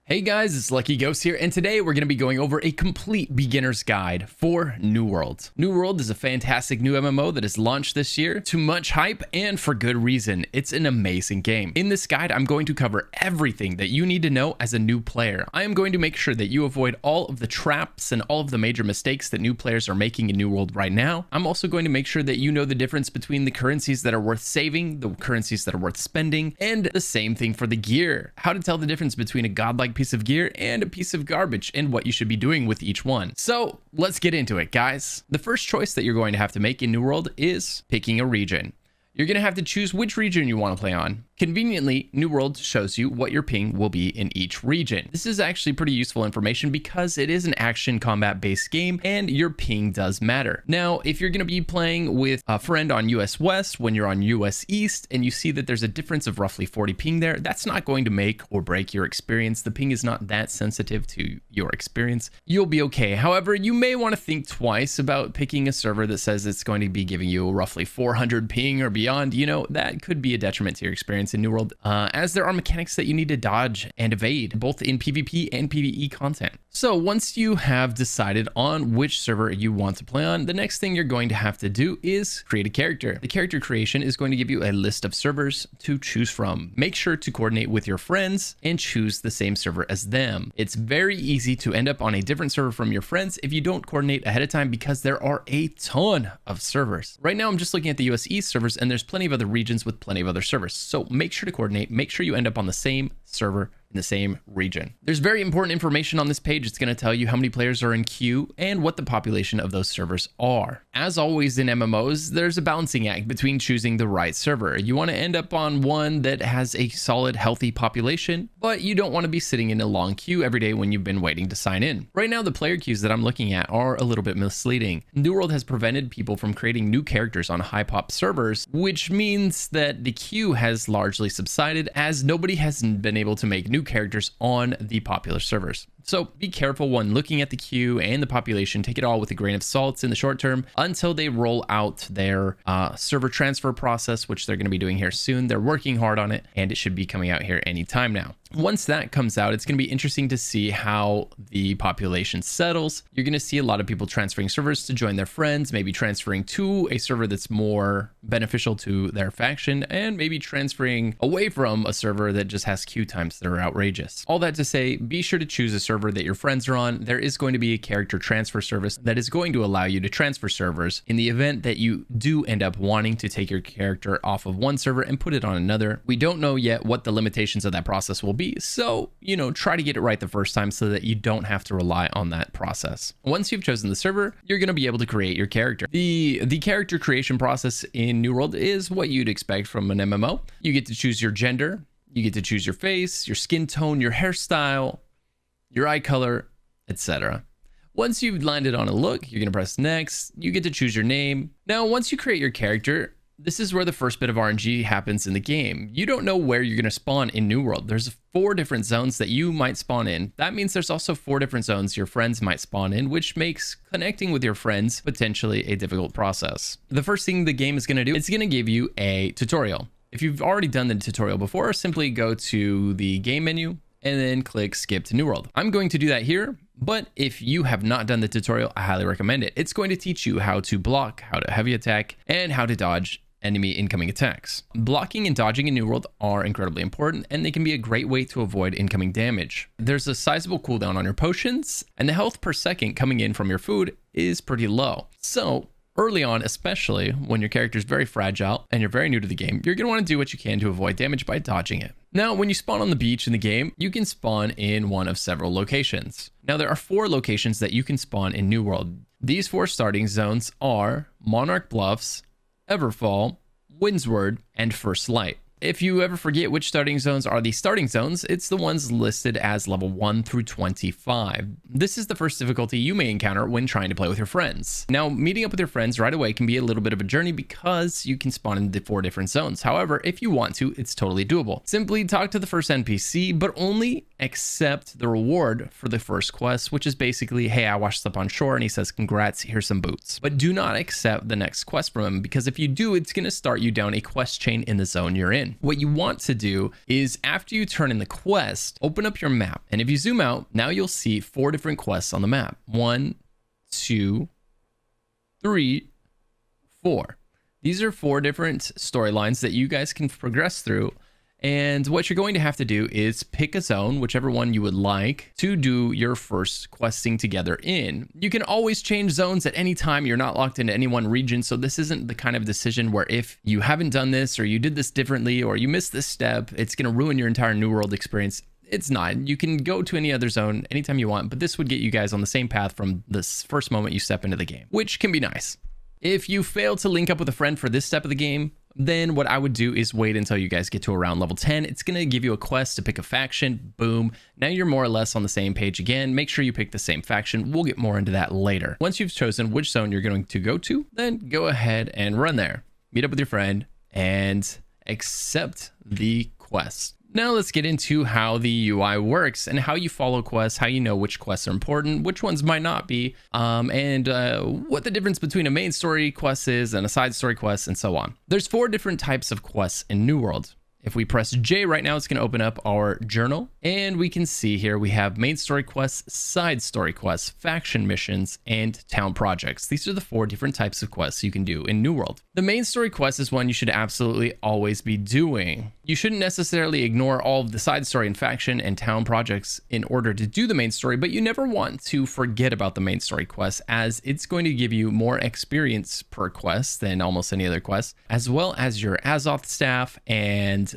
Hey guys, it's Lucky Ghost here, and today we're going to be going over a complete beginner's guide for New World. New World is a fantastic new MMO that has launched this year to much hype and for good reason. It's an amazing game. In this guide, I'm going to cover everything that you need to know as a new player. I am going to make sure that you avoid all of the traps and all of the major mistakes that new players are making in New World right now. I'm also going to make sure that you know the difference between the currencies that are worth saving, the currencies that are worth spending, and the same thing for the gear. How to tell the difference between a godlike piece of gear and a piece of garbage and what you should be doing with each one. So let's get into it, guys. The first choice that you're going to have to make in New World is picking a region. You're going to have to choose which region you want to play on. Conveniently, New World shows you what your ping will be in each region. This is actually pretty useful information because it is an action combat based game and your ping does matter. Now, if you're going to be playing with a friend on US West when you're on US East and you see that there's a difference of roughly 40 ping there, that's not going to make or break your experience. The ping is not that sensitive to your experience. You'll be okay. However, you may want to think twice about picking a server that says it's going to be giving you roughly 400 ping or beyond. You know, that could be a detriment to your experience in New World, as there are mechanics that you need to dodge and evade, both in PvP and PvE content. So once you have decided on which server you want to play on, the next thing you're going to have to do is create a character. The character creation is going to give you a list of servers to choose from. Make sure to coordinate with your friends and choose the same server as them. It's very easy to end up on a different server from your friends if you don't coordinate ahead of time because there are a ton of servers. Right now, I'm just looking at the US East servers and there's plenty of other regions with plenty of other servers. So make sure to coordinate, make sure you end up on the same server in the same region. There's very important information on this page. It's going to tell you how many players are in queue and what the population of those servers are. As always in MMOs, there's a balancing act between choosing the right server. You want to end up on one that has a solid, healthy population, but you don't want to be sitting in a long queue every day when you've been waiting to sign in. Right now, the player queues that I'm looking at are a little bit misleading. New World has prevented people from creating new characters on high pop servers, which means that the queue has largely subsided as nobody has been able to make new characters on the popular servers. So be careful when looking at the queue and the population. Take it all with a grain of salt in the short term until they roll out their server transfer process, which they're going to be doing here soon. They're working hard on it and it should be coming out here anytime now. Once that comes out, it's going to be interesting to see how the population settles. You're going to see a lot of people transferring servers to join their friends, maybe transferring to a server that's more beneficial to their faction, and maybe transferring away from a server that just has queue times that are outrageous. All that to say, be sure to choose a server that your friends are on. There is going to be a character transfer service that is going to allow you to transfer servers in the event that you do end up wanting to take your character off of one server and put it on another. We don't know yet what the limitations of that process will be. So, you know, try to get it right the first time so that you don't have to rely on that process. Once you've chosen the server, you're going to be able to create your character. The character creation process in New World is what you'd expect from an MMO. You get to choose your gender, you get to choose your face, your skin tone, your hairstyle, your eye color, etc. Once you've landed on a look, you're going to press next. You get to choose your name. Now, once you create your character, this is where the first bit of RNG happens in the game. You don't know where you're going to spawn in New World. There's 4 different zones that you might spawn in. That means there's also 4 different zones your friends might spawn in, which makes connecting with your friends potentially a difficult process. The first thing the game is going to do, it's going to give you a tutorial. If you've already done the tutorial before, simply go to the game menu and then click skip to New World. I'm going to do that here, but if you have not done the tutorial, I highly recommend it. It's going to teach you how to block, how to heavy attack, and how to dodge enemy incoming attacks. Blocking and dodging in New World are incredibly important, and they can be a great way to avoid incoming damage. There's a sizable cooldown on your potions, and the health per second coming in from your food is pretty low. So early on, especially when your character is very fragile and you're very new to the game, you're going to want to do what you can to avoid damage by dodging it. Now, when you spawn on the beach in the game, you can spawn in one of several locations. Now, there are 4 locations that you can spawn in New World. These 4 starting zones are Monarch Bluffs, Everfall, Windsward, and First Light. If you ever forget which starting zones are the starting zones, it's the ones listed as level 1 through 25. This is the first difficulty you may encounter when trying to play with your friends. Now, meeting up with your friends right away can be a little bit of a journey because you can spawn in the 4 different zones. However, if you want to, it's totally doable. Simply talk to the first NPC, but only accept the reward for the first quest, which is basically, hey, I washed up on shore and he says, congrats, here's some boots. But do not accept the next quest from him, because if you do, it's going to start you down a quest chain in the zone you're in. in. What you want to do is after you turn in the quest, open up your map. And if you zoom out, now you'll see 4 different quests on the map. 1, 2, 3, 4. These are 4 different storylines that you guys can progress through. And what you're going to have to do is pick a zone, whichever one you would like, to do your first questing together in. You can always change zones at any time. You're not locked into any one region. So this isn't the kind of decision where if you haven't done this or you did this differently or you missed this step, it's going to ruin your entire New World experience. It's not. You can go to any other zone anytime you want, but this would get you guys on the same path from this first moment you step into the game, which can be nice. If you fail to link up with a friend for this step of the game, then what I would do is wait until you guys get to around level 10. It's going to give you a quest to pick a faction. Boom. Now you're more or less on the same page again. Make sure you pick the same faction. We'll get more into that later. Once you've chosen which zone you're going to go to, then go ahead and run there. Meet up with your friend and accept the quest. Now let's get into how the UI works and how you follow quests, how you know which quests are important, which ones might not be, and what the difference between a main story quest is and a side story quest, and so on. There's 4 different types of quests in New World. If we press J right now, it's going to open up our journal, and we can see here we have main story quests, side story quests, faction missions, and town projects. These are the 4 different types of quests you can do in New World. The main story quest is one you should absolutely always be doing. You shouldn't necessarily ignore all of the side story and faction and town projects in order to do the main story, but you never want to forget about the main story quest, as it's going to give you more experience per quest than almost any other quest, as well as your Azoth staff and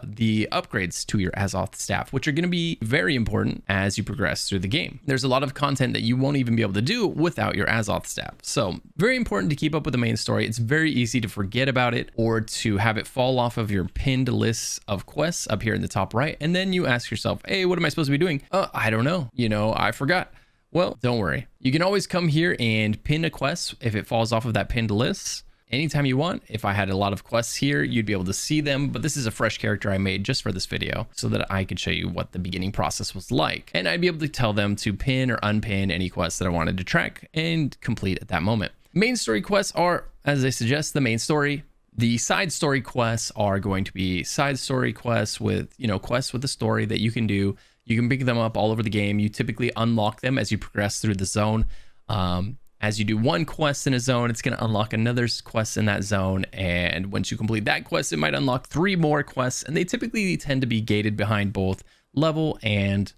the upgrades to your Azoth staff, which are going to be very important as you progress through the game. There's a lot of content that you won't even be able to do without your Azoth staff. So very important to keep up with the main story. It's very easy to forget about it or to have it fall off of your pinned lists of quests up here in the top right. And then you ask yourself, hey, what am I supposed to be doing? I don't know. I forgot. Well, don't worry. You can always come here and pin a quest if it falls off of that pinned list. Anytime you want. If I had a lot of quests here, you'd be able to see them, but this is a fresh character I made just for this video so that I could show you what the beginning process was like. And I'd be able to tell them to pin or unpin any quests that I wanted to track and complete at that moment. Main story quests are, as I suggest, the main story. The side story quests are going to be side story quests with, quests with a story that you can do. You can pick them up all over the game. You typically unlock them as you progress through the zone. As you do one quest in a zone, it's going to unlock another quest in that zone. And once you complete that quest, it might unlock 3 more quests. And they typically tend to be gated behind both level and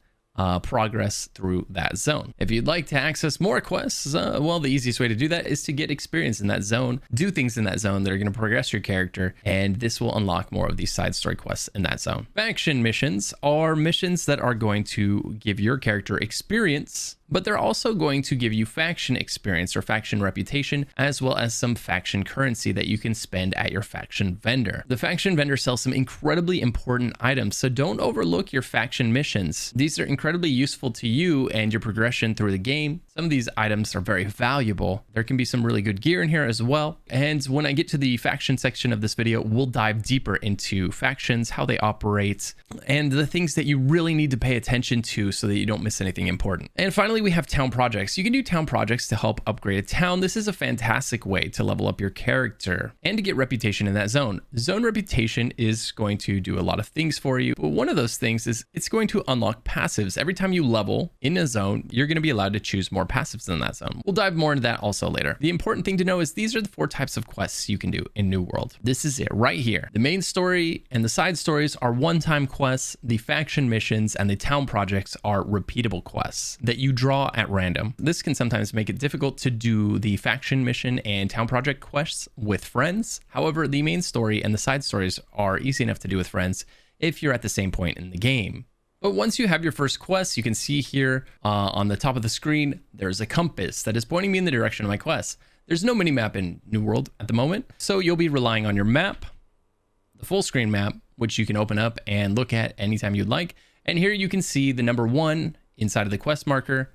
progress through that zone. If you'd like to access more quests, well, the easiest way to do that is to get experience in that zone, do things in that zone that are going to progress your character, and this will unlock more of these side story quests in that zone. Faction missions are missions that are going to give your character experience, but they're also going to give you faction experience or faction reputation, as well as some faction currency that you can spend at your faction vendor. The faction vendor sells some incredibly important items, so don't overlook your faction missions. These are incredibly useful to you and your progression through the game. Some of these items are very valuable. There can be some really good gear in here as well. And when I get to the faction section of this video, we'll dive deeper into factions, how they operate, and the things that you really need to pay attention to so that you don't miss anything important. And finally, we have town projects. You can do town projects to help upgrade a town. This is a fantastic way to level up your character and to get reputation in that zone. Zone reputation is going to do a lot of things for you, but one of those things is it's going to unlock passives. Every time you level in a zone, you're going to be allowed to choose more passives in that zone. We'll dive more into that also later. The important thing to know is these are the 4 types of quests you can do in New World. This is it right here. The main story and the side stories are one-time quests. The faction missions and the town projects are repeatable quests that you draw at random. This can sometimes make it difficult to do the faction mission and town project quests with friends. However, the main story and the side stories are easy enough to do with friends if you're at the same point in the game. But once you have your first quest, you can see here on the top of the screen, there's a compass that is pointing me in the direction of my quest. There's no mini-map in New World at the moment, so you'll be relying on your map, the full screen map, which you can open up and look at anytime you'd like. And here you can see the number 1 inside of the quest marker,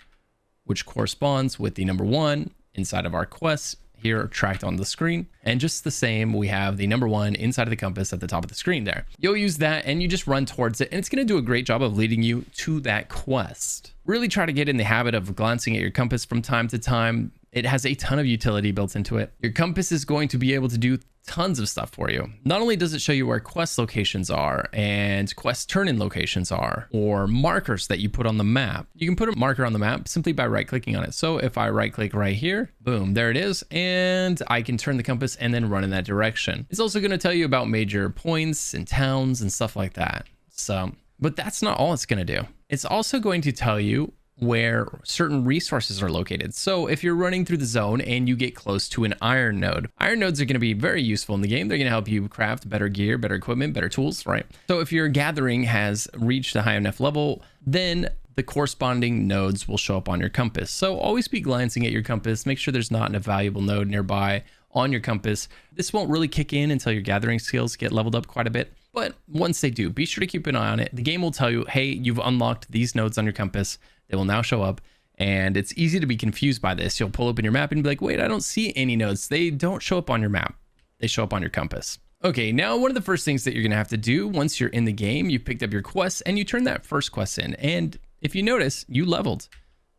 which corresponds with the number 1 inside of our quest here tracked on the screen. And just the same, we have the number 1 inside of the compass at the top of the screen there. You'll use that and you just run towards it, and it's going to do a great job of leading you to that quest. Really try to get in the habit of glancing at your compass from time to time. It has a ton of utility built into it. Your compass is going to be able to do tons of stuff for you. Not only does it show you where quest locations are and quest turn-in locations are, or markers that you put on the map. You can put a marker on the map simply by right-clicking on it. So if I right-click right here, boom, there it is, and I can turn the compass and then run in that direction. It's also going to tell you about major points and towns and stuff like that. So, but that's not all it's going to do. It's also going to tell you where certain resources are located. So if you're running through the zone and you get close to an iron node, iron nodes are going to be very useful in the game. They're going to help you craft better gear, better equipment, better tools, right? So if your gathering has reached a high enough level, then the corresponding nodes will show up on your compass. So always be glancing at your compass. Make sure there's not a valuable node nearby on your compass. This won't really kick in until your gathering skills get leveled up quite a bit. But once they do, be sure to keep an eye on it. The game will tell you, hey, you've unlocked these nodes on your compass. They will now show up. And it's easy to be confused by this. You'll pull open your map and be like, wait, I don't see any nodes. They don't show up on your map. They show up on your compass. Okay, now one of the first things that you're going to have to do once you're in the game, you picked up your quest and you turn that first quest in. And if you notice, you leveled.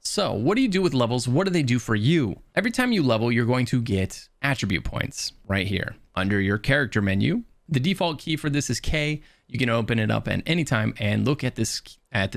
So what do you do with levels? What do they do for you? Every time you level, you're going to get attribute points right here under your character menu. The default key for this is K. You can open it up at any time and look at this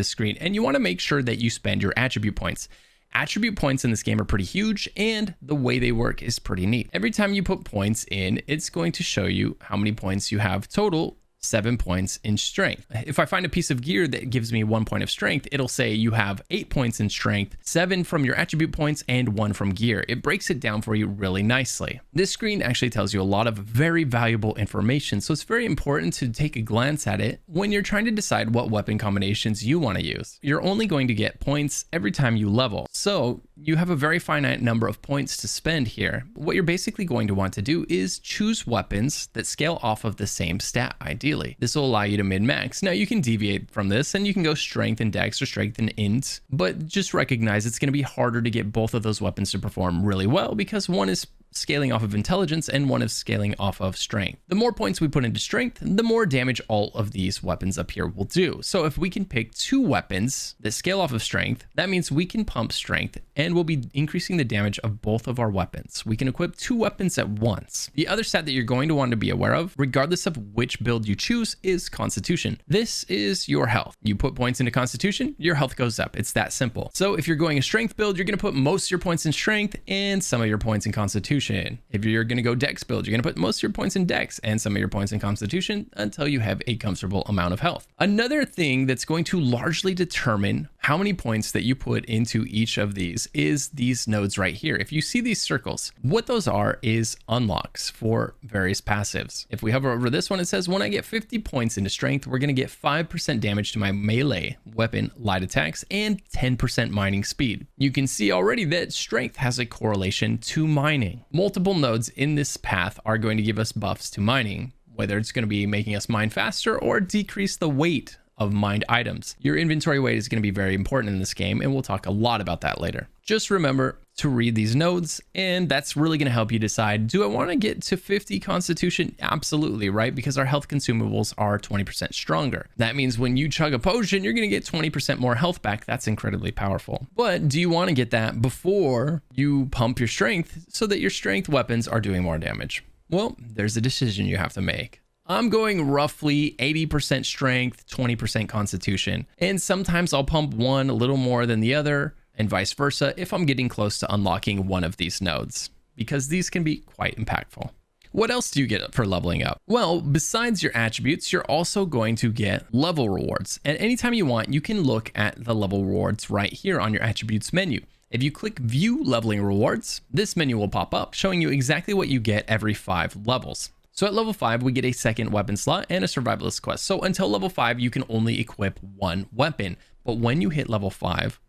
screen, and you want to make sure that you spend your attribute points. Attribute points in this game are pretty huge, and the way they work is pretty neat. Every time you put points in, it's going to show you how many points you have total. 7 points in strength. If I find a piece of gear that gives me 1 point of strength, it'll say you have 8 points in strength, 7 from your attribute points, and 1 from gear. It breaks it down for you really nicely. This screen actually tells you a lot of very valuable information, so it's very important to take a glance at it when you're trying to decide what weapon combinations you want to use. You're only going to get points every time you level, so you have a very finite number of points to spend here. What you're basically going to want to do is choose weapons that scale off of the same stat, ideally. This will allow you to min-max. Now you can deviate from this and you can go strength and dex or strength and int, but just recognize it's going to be harder to get both of those weapons to perform really well because one is scaling off of intelligence and one is scaling off of strength. The more points we put into strength, the more damage all of these weapons up here will do. So if we can pick 2 weapons that scale off of strength, that means we can pump strength and we'll be increasing the damage of both of our weapons. We can equip 2 weapons at once. The other stat that you're going to want to be aware of, regardless of which build you choose, is Constitution. This is your health. You put points into Constitution, your health goes up. It's that simple. So if you're going a strength build, you're going to put most of your points in strength and some of your points in Constitution. If you're going to go dex build, you're going to put most of your points in dex and some of your points in Constitution until you have a comfortable amount of health. Another thing that's going to largely determine how many points that you put into each of these is these nodes right here. If you see these circles, what those are is unlocks for various passives. If we hover over this one, it says when I get 50 points into strength, we're going to get 5% damage to my melee weapon light attacks and 10% mining speed. You can see already that strength has a correlation to mining. Multiple nodes in this path are going to give us buffs to mining, whether it's going to be making us mine faster or decrease the weight of mined items. Your inventory weight is going to be very important in this game, and we'll talk a lot about that later. Just remember to read these nodes, and that's really going to help you decide, do I want to get to 50 Constitution? Absolutely, right? Because our health consumables are 20% stronger. That means when you chug a potion, you're going to get 20% more health back. That's incredibly powerful. But do you want to get that before you pump your strength so that your strength weapons are doing more damage? Well, there's a decision you have to make. I'm going roughly 80% strength, 20% Constitution. And sometimes I'll pump one a little more than the other, and vice versa if I'm getting close to unlocking one of these nodes, because these can be quite impactful. What else do you get for leveling up? Well, besides your attributes, you're also going to get level rewards. And anytime you want, you can look at the level rewards right here on your attributes menu. If you click View Leveling Rewards, this menu will pop up showing you exactly what you get every 5 levels. So at level 5, we get a second weapon slot and a survivalist quest. So until level 5, you can only equip 1 weapon. But when you hit level 5,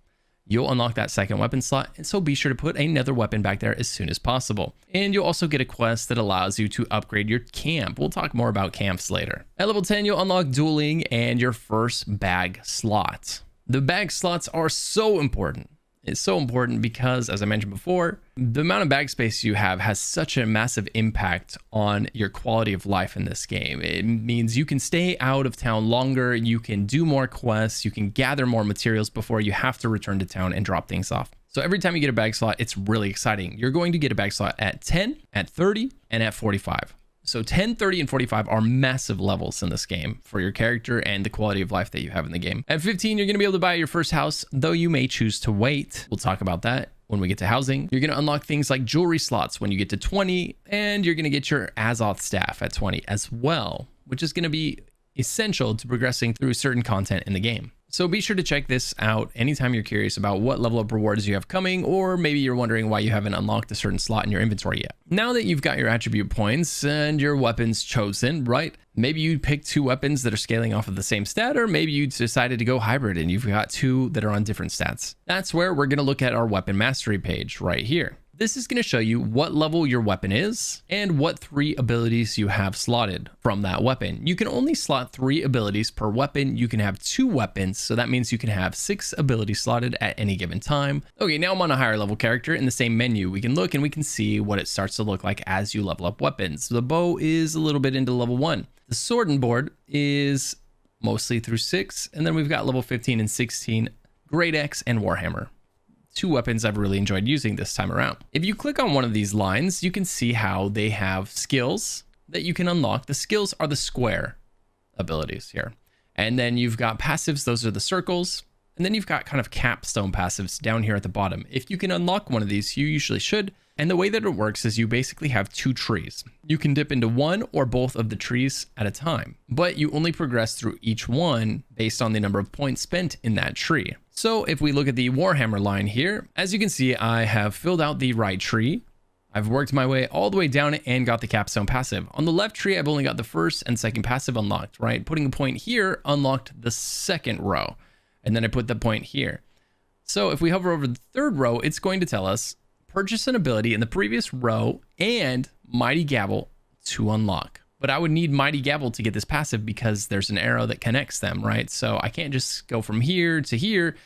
you'll unlock that second weapon slot. And so be sure to put another weapon back there as soon as possible. And you'll also get a quest that allows you to upgrade your camp. We'll talk more about camps later. At level 10, you'll unlock dueling and your first bag slot. The bag slots are so important. It's so important because, as I mentioned before, the amount of bag space you have has such a massive impact on your quality of life in this game. It means you can stay out of town longer, you can do more quests, you can gather more materials before you have to return to town and drop things off. So every time you get a bag slot, it's really exciting. You're going to get a bag slot at 10, at 30, and at 45. So 10, 30, and 45 are massive levels in this game for your character and the quality of life that you have in the game. At 15, you're going to be able to buy your first house, though you may choose to wait. We'll talk about that when we get to housing. You're going to unlock things like jewelry slots when you get to 20, and you're going to get your Azoth staff at 20 as well, which is going to be essential to progressing through certain content in the game. So be sure to check this out anytime you're curious about what level of rewards you have coming, or maybe you're wondering why you haven't unlocked a certain slot in your inventory yet. Now that you've got your attribute points and your weapons chosen, right? Maybe you picked 2 weapons that are scaling off of the same stat, or maybe you decided to go hybrid and you've got 2 that are on different stats. That's where we're going to look at our weapon mastery page right here. This is going to show you what level your weapon is and what 3 abilities you have slotted from that weapon. You can only slot 3 abilities per weapon. You can have 2 weapons, so that means you can have 6 abilities slotted at any given time. Okay, now I'm on a higher level character. In the same menu, we can look and we can see what it starts to look like as you level up weapons. The bow is a little bit into level 1. The sword and board is mostly through 6, and then we've got level 15 and 16, Great Axe and Warhammer. 2 weapons I've really enjoyed using this time around. If you click on one of these lines, you can see how they have skills that you can unlock. The skills are the square abilities here. And then you've got passives, those are the circles. And then you've got kind of capstone passives down here at the bottom. If you can unlock one of these, you usually should. And the way that it works is you basically have 2 trees. You can dip into one or both of the trees at a time, but you only progress through each one based on the number of points spent in that tree. So if we look at the Warhammer line here, as you can see, I have filled out the right tree. I've worked my way all the way down and got the capstone passive. On the left tree, I've only got the first and second passive unlocked, right? Putting a point here unlocked the second row, and then I put the point here. So if we hover over the third row, it's going to tell us purchase an ability in the previous row and Mighty Gavel to unlock. But I would need Mighty Gavel to get this passive because there's an arrow that connects them, right? So I can't just go from here to here.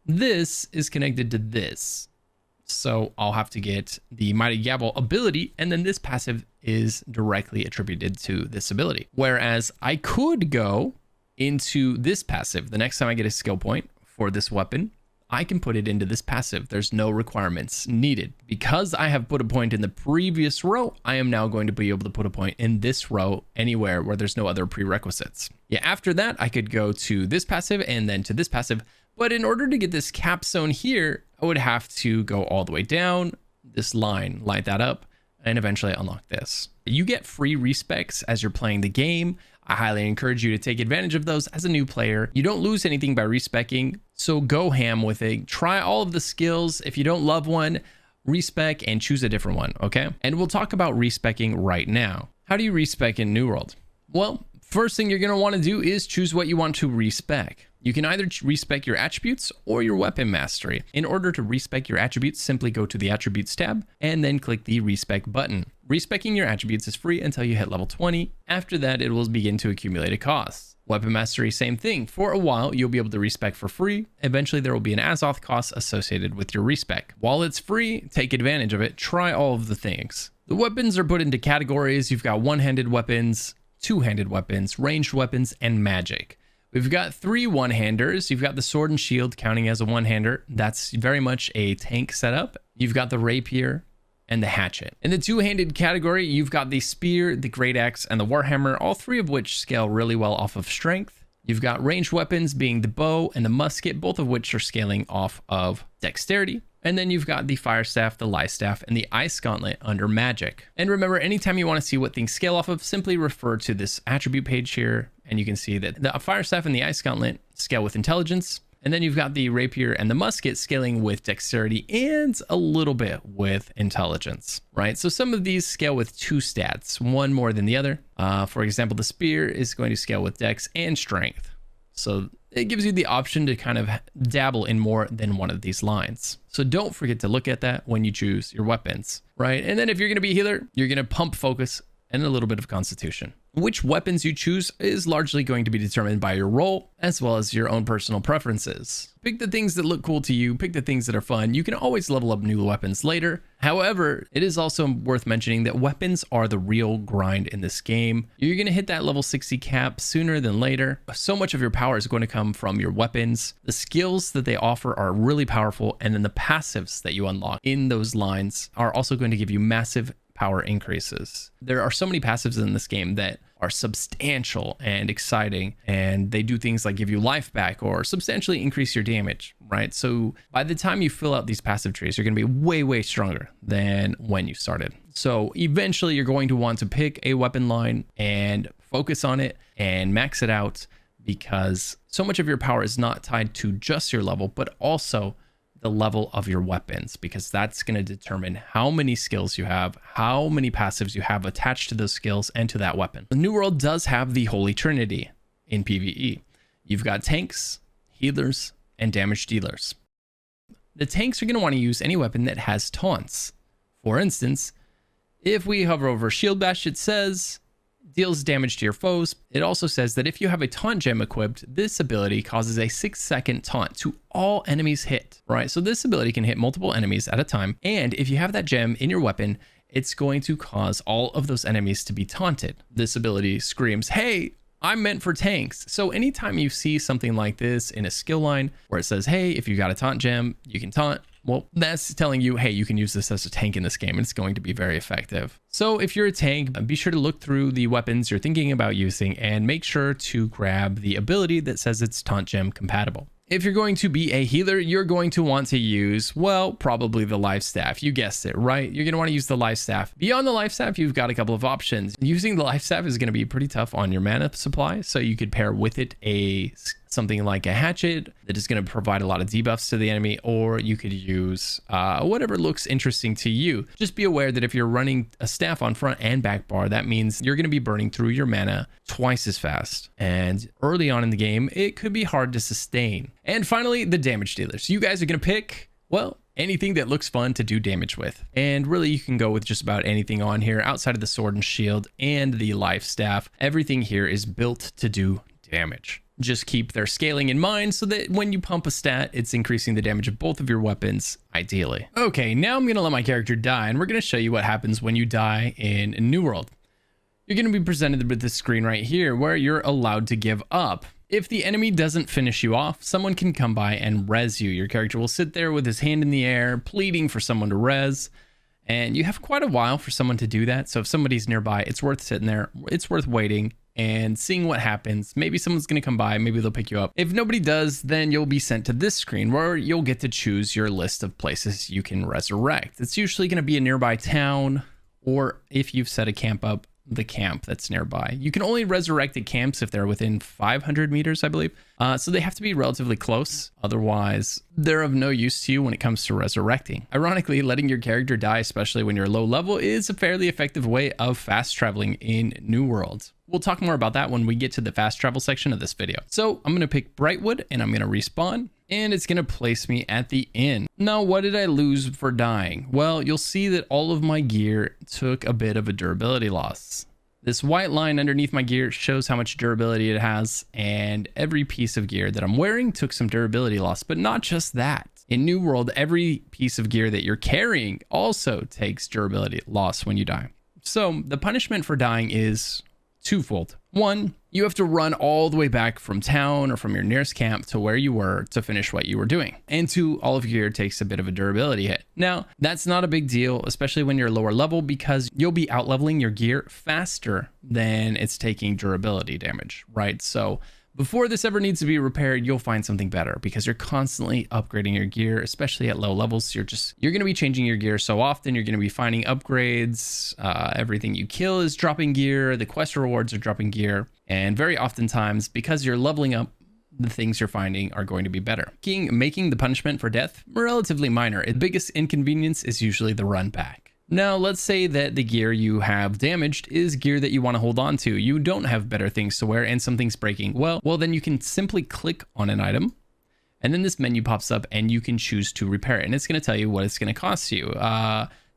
This is connected to this. So I'll have to get the Mighty Gavel ability, and then this passive is directly attributed to this ability. Whereas I could go into this passive the next time I get a skill point for this weapon. I can put it into this passive. There's no requirements needed. Because I have put a point in the previous row, I am now going to be able to put a point in this row anywhere where there's no other prerequisites. Yeah, after that, I could go to this passive and then to this passive. But in order to get this capstone here, I would have to go all the way down this line, light that up, and eventually unlock this. You get free respecs as you're playing the game. I highly encourage you to take advantage of those as a new player. You don't lose anything by respecking, so go ham with it. Try all of the skills. If you don't love one, respec and choose a different one, okay? And we'll talk about respecking right now. How do you respec in New World? Well, first thing you're going to want to do is choose what you want to respec. You can either respec your attributes or your weapon mastery. In order to respec your attributes, simply go to the attributes tab and then click the respec button. Respecking your attributes is free until you hit level 20. After that, it will begin to accumulate a cost. Weapon mastery, same thing. For a while, you'll be able to respec for free. Eventually, there will be an Azoth cost associated with your respec. While it's free, take advantage of it. Try all of the things. The weapons are put into categories. You've got one-handed weapons, two-handed weapons, ranged weapons, and magic. We've got 3 one-handers. You've got the sword and shield counting as a one-hander. That's very much a tank setup. You've got the rapier and the hatchet. In the two-handed category, you've got the spear, the great axe, and the warhammer, all 3 of which scale really well off of strength. You've got ranged weapons being the bow and the musket, both of which are scaling off of dexterity. And then you've got the fire staff, the light staff, and the ice gauntlet under magic. And remember, anytime you want to see what things scale off of, simply refer to this attribute page here, and you can see that the fire staff and the ice gauntlet scale with intelligence. And then you've got the rapier and the musket scaling with dexterity and a little bit with intelligence, right? So some of these scale with 2 stats, one more than the other. For example, the spear is going to scale with dex and strength. So it gives you the option to kind of dabble in more than one of these lines. So don't forget to look at that when you choose your weapons, right? And then if you're going to be a healer, you're going to pump focus and a little bit of constitution. Which weapons you choose is largely going to be determined by your role as well as your own personal preferences. Pick the things that look cool to you, pick the things that are fun. You can always level up new weapons later. However, it is also worth mentioning that weapons are the real grind in this game. You're going to hit that level 60 cap sooner than later. So much of your power is going to come from your weapons. The skills that they offer are really powerful, and then the passives that you unlock in those lines are also going to give you massive power increases. There are so many passives in this game that are substantial and exciting, and they do things like give you life back or substantially increase your damage, right? So by the time you fill out these passive trees, you're going to be way, way stronger than when you started. So eventually you're going to want to pick a weapon line and focus on it and max it out, because so much of your power is not tied to just your level, but also the level of your weapons, because that's going to determine how many skills you have, how many passives you have attached to those skills and to that weapon. The New World does have the Holy Trinity in PvE. You've got tanks, healers, and damage dealers. The tanks are going to want to use any weapon that has taunts. For instance, if we hover over Shield Bash, it says deals damage to your foes. It also says that if you have a taunt gem equipped, this ability causes a 6-second taunt to all enemies hit, right? So this ability can hit multiple enemies at a time. And if you have that gem in your weapon, it's going to cause all of those enemies to be taunted. This ability screams, hey, I'm meant for tanks. So anytime you see something like this in a skill line where it says, hey, if you got a taunt gem, you can taunt. Well, that's telling you, hey, you can use this as a tank in this game, and it's going to be very effective. So if you're a tank, be sure to look through the weapons you're thinking about using and make sure to grab the ability that says it's taunt gem compatible. If you're going to be a healer, you're going to want to use, well, probably the life staff. You guessed it, right? You're going to want to use the life staff. Beyond the life staff, you've got a couple of options. Using the life staff is going to be pretty tough on your mana supply, so you could pair with it something like a hatchet that is going to provide a lot of debuffs to the enemy, or you could use whatever looks interesting to you. Just be aware that if you're running a staff on front and back bar, that means you're going to be burning through your mana twice as fast. And early on in the game, it could be hard to sustain. And finally, the damage dealers. You guys are going to pick, well, anything that looks fun to do damage with. And really, you can go with just about anything on here outside of the sword and shield and the life staff. Everything here is built to do damage. Just keep their scaling in mind so that when you pump a stat, it's increasing the damage of both of your weapons, ideally. Okay, now I'm going to let my character die, and we're going to show you what happens when you die in New World. You're going to be presented with this screen right here where you're allowed to give up. If the enemy doesn't finish you off, someone can come by and res you. Your character will sit there with his hand in the air, pleading for someone to res. And you have quite a while for someone to do that. So if somebody's nearby, it's worth sitting there. It's worth waiting and seeing what happens. Maybe someone's going to come by, maybe they'll pick you up. If nobody does, then you'll be sent to this screen where you'll get to choose your list of places you can resurrect. It's usually going to be a nearby town, or if you've set a camp up, the camp that's nearby. You can only resurrect at camps if they're within 500 meters, I believe. So they have to be relatively close. Otherwise, they're of no use to you when it comes to resurrecting. Ironically, letting your character die, especially when you're low level, is a fairly effective way of fast traveling in New World. We'll talk more about that when we get to the fast travel section of this video. So I'm going to pick Brightwood and I'm going to respawn, and it's going to place me at the inn. Now, what did I lose for dying? Well, you'll see that all of my gear took a bit of a durability loss. This white line underneath my gear shows how much durability it has, and every piece of gear that I'm wearing took some durability loss, but not just that. In New World, every piece of gear that you're carrying also takes durability loss when you die. So the punishment for dying is twofold. One, you have to run all the way back from town or from your nearest camp to where you were to finish what you were doing. And two, all of your gear takes a bit of a durability hit. Now, that's not a big deal, especially when you're lower level, because you'll be out leveling your gear faster than it's taking durability damage, right? So before this ever needs to be repaired, you'll find something better because you're constantly upgrading your gear, especially at low levels. You're going to be changing your gear so often. You're going to be finding upgrades. Everything you kill is dropping gear. The quest rewards are dropping gear. And very oftentimes, because you're leveling up, the things you're finding are going to be better. Making the punishment for death relatively minor. The biggest inconvenience is usually the run back. Now, let's say that the gear you have damaged is gear that you want to hold on to. You don't have better things to wear and something's breaking. Well, then you can simply click on an item, and then this menu pops up and you can choose to repair it. And it's going to tell you what it's going to cost you.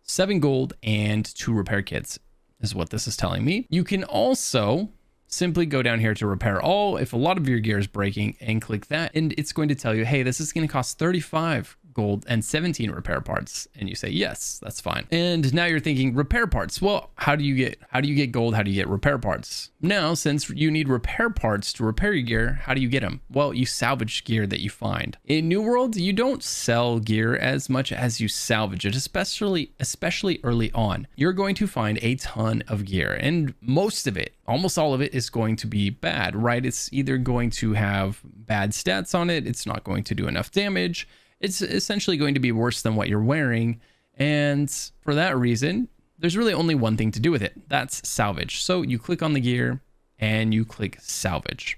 7 gold and 2 repair kits is what this is telling me. You can also simply go down here to repair all if a lot of your gear is breaking and click that, and it's going to tell you, hey, this is going to cost 35 gold, and 17 repair parts. And you say, yes, that's fine. And now you're thinking repair parts. Well, how do you get gold? How do you get repair parts? Now, since you need repair parts to repair your gear, how do you get them? Well, you salvage gear that you find. In New World, you don't sell gear as much as you salvage it, especially early on. You're going to find a ton of gear, and most of it, almost all of it, is going to be bad, right? It's either going to have bad stats on it, it's not going to do enough damage, it's essentially going to be worse than what you're wearing, and for that reason, there's really only one thing to do with it. That's salvage. So you click on the gear and you click salvage.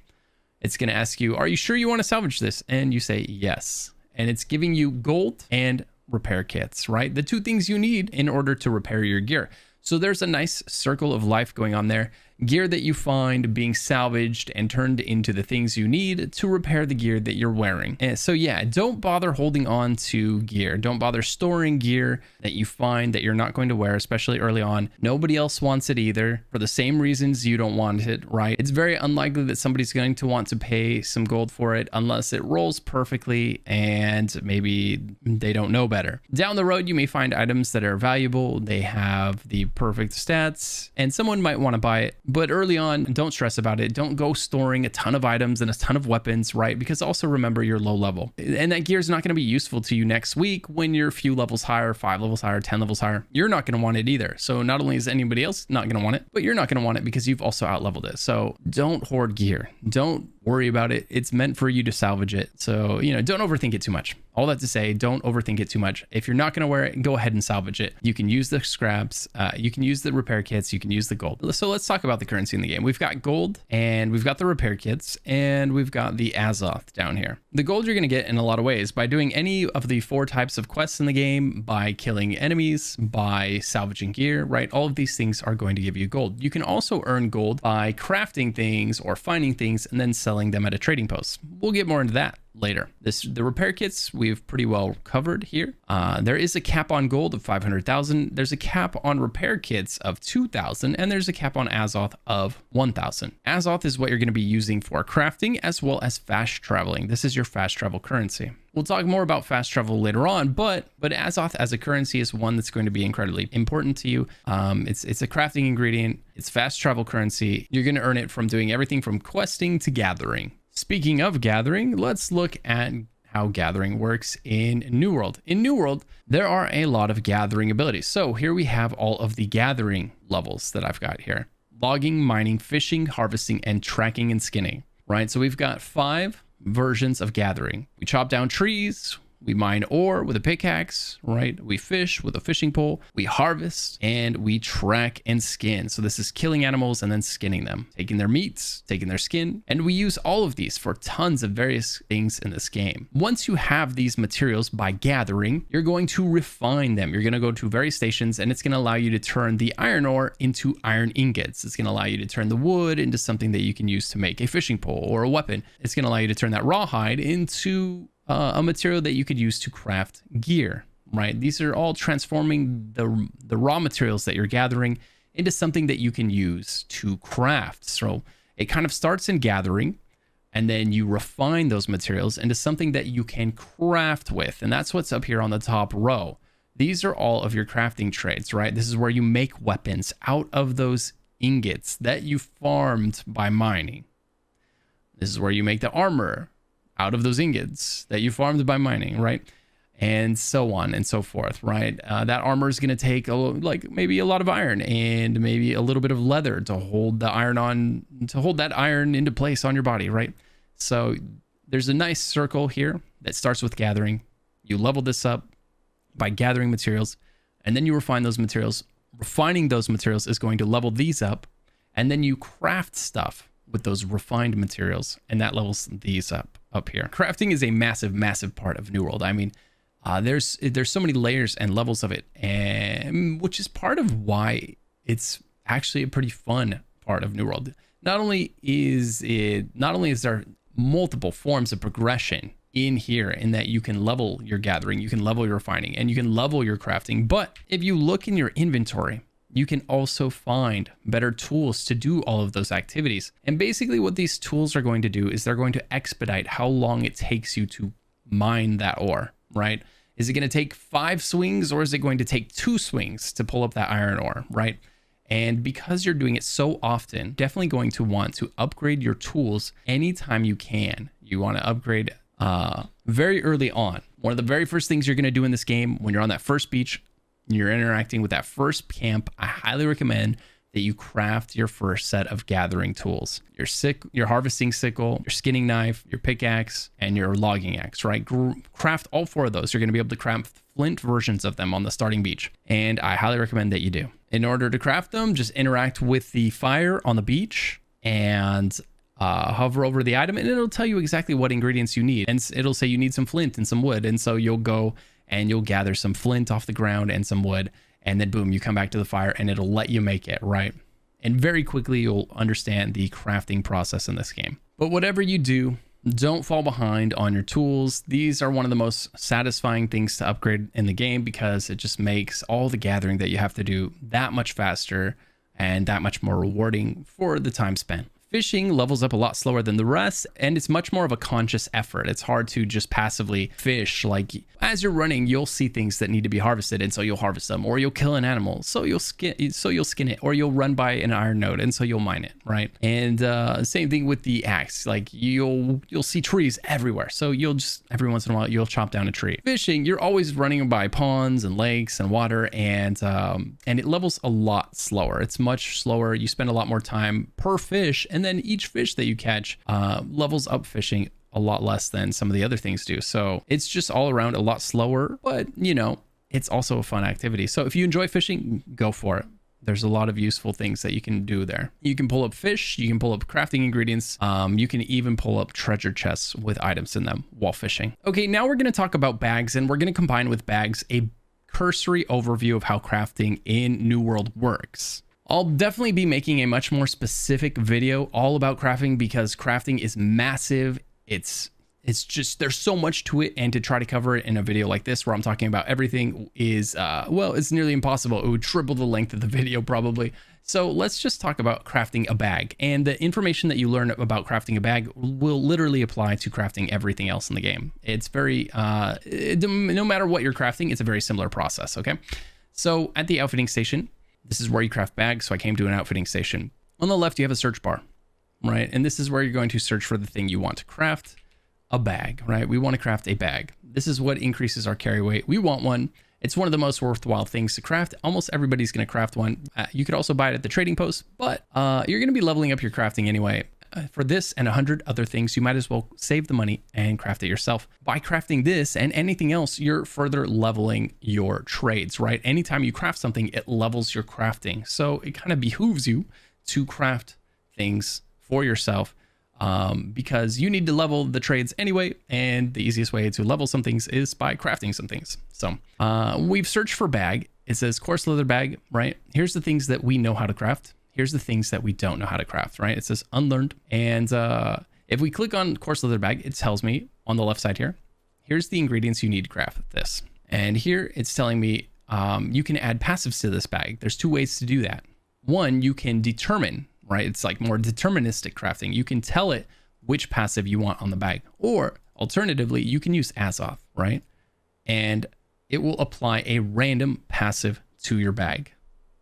It's going to ask you, are you sure you want to salvage this? And you say yes. And it's giving you gold and repair kits, right? The two things you need in order to repair your gear. So there's a nice circle of life going on there. Gear that you find being salvaged and turned into the things you need to repair the gear that you're wearing. And so yeah, don't bother holding on to gear. Don't bother storing gear that you find that you're not going to wear, especially early on. Nobody else wants it either for the same reasons you don't want it, right? It's very unlikely that somebody's going to want to pay some gold for it unless it rolls perfectly and maybe they don't know better. Down the road, you may find items that are valuable. They have the perfect stats and someone might want to buy it. But early on, don't stress about it. Don't go storing a ton of items and a ton of weapons, right? Because also remember you're low level. And that gear is not going to be useful to you next week when you're a few levels higher, 5 levels higher, 10 levels higher. You're not going to want it either. So not only is anybody else not going to want it, but you're not going to want it because you've also out-leveled it. So don't hoard gear. Don't worry about it. It's meant for you to salvage it. So, don't overthink it too much. All that to say, don't overthink it too much. If you're not going to wear it, go ahead and salvage it. You can use the scraps. You can use the repair kits. You can use the gold. So let's talk about the currency in the game. We've got gold and we've got the repair kits and we've got the Azoth down here. The gold you're going to get in a lot of ways by doing any of the 4 types of quests in the game, by killing enemies, by salvaging gear, right? All of these things are going to give you gold. You can also earn gold by crafting things or finding things and then selling them at a trading post. We'll get more into that later. The repair kits we've pretty well covered here. There is a cap on gold of 500,000. There's a cap on repair kits of 2,000, and there's a cap on Azoth of 1,000. Azoth is what you're going to be using for crafting as well as fast traveling. This is your fast travel currency. We'll talk more about fast travel later on, but Azoth as a currency is one that's going to be incredibly important to you. It's a crafting ingredient. It's fast travel currency. You're going to earn it from doing everything from questing to gathering. Speaking of gathering, let's look at how gathering works in New World. In New World, there are a lot of gathering abilities. So here we have all of the gathering levels that I've got here. Logging, mining, fishing, harvesting, and tracking and skinning, right? So we've got 5 versions of gathering. We chop down trees, we mine ore with a pickaxe, right? We fish with a fishing pole, we harvest, and we track and skin. So this is killing animals and then skinning them, taking their meats, taking their skin, and we use all of these for tons of various things in this game. Once you have these materials by gathering, you're going to refine them. You're going to go to various stations and it's going to allow you to turn the iron ore into iron ingots. It's going to allow you to turn the wood into something that you can use to make a fishing pole or a weapon. It's going to allow you to turn that rawhide into a material that you could use to craft gear, right? These are all transforming the raw materials that you're gathering into something that you can use to craft. So it kind of starts in gathering and then you refine those materials into something that you can craft with. And that's what's up here on the top row. These are all of your crafting trades, right? This is where you make weapons out of those ingots that you farmed by mining. This is where you make the armor out of those ingots that you farmed by mining, right? And so on and so forth, right? That armor is going to take maybe a lot of iron and maybe a little bit of leather to hold the iron on, to hold that iron into place on your body, right? So there's a nice circle here that starts with gathering. You level this up by gathering materials, and then you refine those materials. Refining those materials is going to level these up, and then you craft stuff with those refined materials, and that levels these up here. Crafting is a massive part of New World. I mean, there's so many layers and levels of it, and which is part of why it's actually a pretty fun part of New World. Not only is there multiple forms of progression in here, in that you can level your gathering, you can level your refining, and you can level your crafting, but if you look in your inventory, you can also find better tools to do all of those activities. And basically what these tools are going to do is they're going to expedite how long it takes you to mine that ore, right? Is it going to take 5 swings or is it going to take 2 swings to pull up that iron ore, right? And because you're doing it so often, definitely going to want to upgrade your tools anytime you can. You want to upgrade very early on. One of the very first things you're going to do in this game when you're on that first beach, you're interacting with that first camp, I highly recommend that you craft your first set of gathering tools. Your harvesting sickle, your skinning knife, your pickaxe, and your logging axe, right? Craft all 4 of those. You're going to be able to craft flint versions of them on the starting beach. And I highly recommend that you do. In order to craft them, just interact with the fire on the beach and hover over the item, and it'll tell you exactly what ingredients you need. And it'll say you need some flint and some wood. And so you'll go and you'll gather some flint off the ground and some wood. And then boom, you come back to the fire and it'll let you make it, right? And very quickly, you'll understand the crafting process in this game. But whatever you do, don't fall behind on your tools. These are one of the most satisfying things to upgrade in the game because it just makes all the gathering that you have to do that much faster and that much more rewarding for the time spent. Fishing levels up a lot slower than the rest, and it's much more of a conscious effort. It's hard to just passively fish. Like as you're running, you'll see things that need to be harvested, and so you'll harvest them, or you'll kill an animal, so you'll skin it, or you'll run by an iron node, and so you'll mine it, right? And same thing with the axe. Like you'll see trees everywhere, so you'll just every once in a while you'll chop down a tree. Fishing, you're always running by ponds and lakes and water, and it levels a lot slower. It's much slower. You spend a lot more time per fish. And then each fish that you catch levels up fishing a lot less than some of the other things do. So it's just all around a lot slower, but you know, it's also a fun activity. So if you enjoy fishing, go for it. There's a lot of useful things that you can do there. You can pull up fish, you can pull up crafting ingredients, you can even pull up treasure chests with items in them while fishing. Okay, now we're going to talk about bags, and we're going to combine with bags a cursory overview of how crafting in New World works. I'll definitely be making a much more specific video all about crafting because crafting is massive. It's just, there's so much to it, and to try to cover it in a video like this where I'm talking about everything is, well, it's nearly impossible. It would triple the length of the video probably. So let's just talk about crafting a bag, and the information that you learn about crafting a bag will literally apply to crafting everything else in the game. It's very, no matter what you're crafting, it's a very similar process, okay? So at the outfitting station, this is where you craft bags. So I came to an outfitting station. On the left, you have a search bar, right? And this is where you're going to search for the thing you want to craft, a bag, right? We want to craft a bag. This is what increases our carry weight. We want one. It's one of the most worthwhile things to craft. Almost everybody's going to craft one. You could also buy it at the trading post, but you're going to be leveling up your crafting anyway. For this and 100 other things, you might as well save the money and craft it yourself. By crafting this and anything else, you're further leveling your trades, right? Anytime you craft something, it levels your crafting. So it kind of behooves you to craft things for yourself because you need to level the trades anyway. And the easiest way to level some things is by crafting some things. So we've searched for bag. It says coarse leather bag, right? Here's the things that we know how to craft. Here's the things that we don't know how to craft, right? It says unlearned. And if we click on coarse leather bag, it tells me on the left side here, here's the ingredients you need to craft this. And here it's telling me you can add passives to this bag. There's 2 ways to do that. One, you can determine, right? It's like more deterministic crafting. You can tell it which passive you want on the bag. Or alternatively, you can use Azoth, right? And it will apply a random passive to your bag.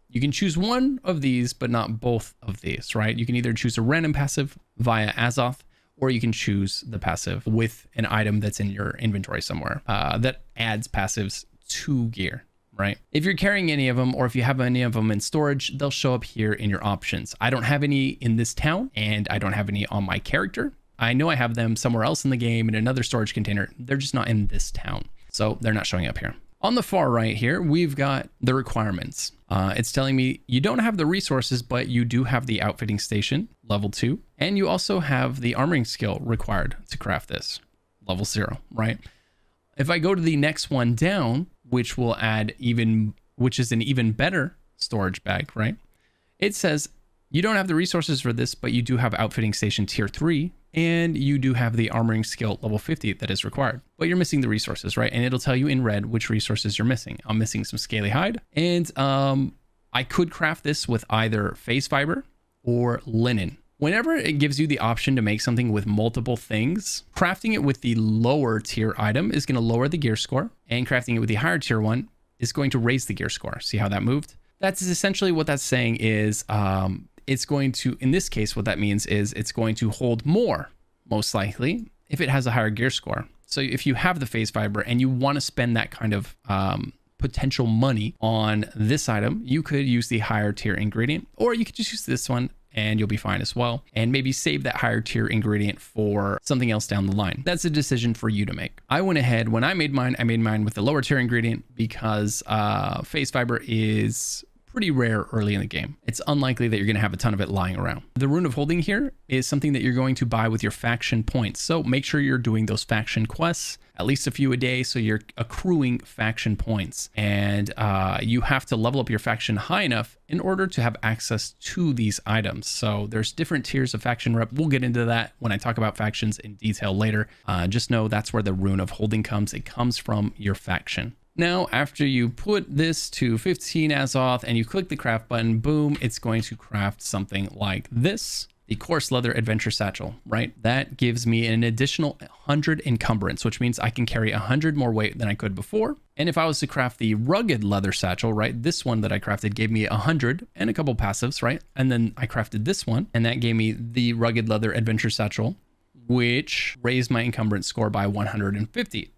You can choose one of these, but not both of these, right? You can either choose a random passive via Azoth, or you can choose the passive with an item that's in your inventory somewhere that adds passives to gear, right? If you're carrying any of them, or if you have any of them in storage, they'll show up here in your options. I don't have any in this town, and I don't have any on my character. I know I have them somewhere else in the game in another storage container. They're just not in this town, so they're not showing up here. On the far right here, we've got the requirements. It's telling me you don't have the resources, but you do have the outfitting station, level 2. And you also have the armoring skill required to craft this, level 0, right? If I go to the next one down, which will add which is an even better storage bag, right? It says you don't have the resources for this, but you do have outfitting station tier 3. And you do have the armoring skill level 50 that is required, but you're missing the resources, right? And it'll tell you in red which resources you're missing. I'm missing some scaly hide, and I could craft this with either phase fiber or linen, Whenever it gives you the option to make something with multiple things, crafting it with the lower tier item is going to lower the gear score, and crafting it with the higher tier one is going to raise the gear score. See how that moved? That's essentially what that's saying is it's going to, in this case, what that means is it's going to hold more, most likely, if it has a higher gear score. So if you have the phase fiber and you want to spend that kind of potential money on this item, you could use the higher tier ingredient, or you could just use this one and you'll be fine as well. And maybe save that higher tier ingredient for something else down the line. That's a decision for you to make. I went ahead, when I made mine with the lower tier ingredient because phase fiber is pretty rare early in the game. It's unlikely that you're going to have a ton of it lying around. The rune of holding here is something that you're going to buy with your faction points. So make sure you're doing those faction quests, at least a few a day, so you're accruing faction points. And you have to level up your faction high enough in order to have access to these items. So there's different tiers of faction rep. We'll get into that when I talk about factions in detail later. Just know that's where the rune of holding comes. It comes from your faction. Now, after you put this to 15 Azoth and you click the craft button, boom, it's going to craft something like this. The coarse leather adventure satchel, right? That gives me an additional 100 encumbrance, which means I can carry 100 more weight than I could before. And if I was to craft the rugged leather satchel, right? This one that I crafted gave me 100 and a couple passives, right? And then I crafted this one and that gave me the rugged leather adventure satchel, which raised my encumbrance score by 150.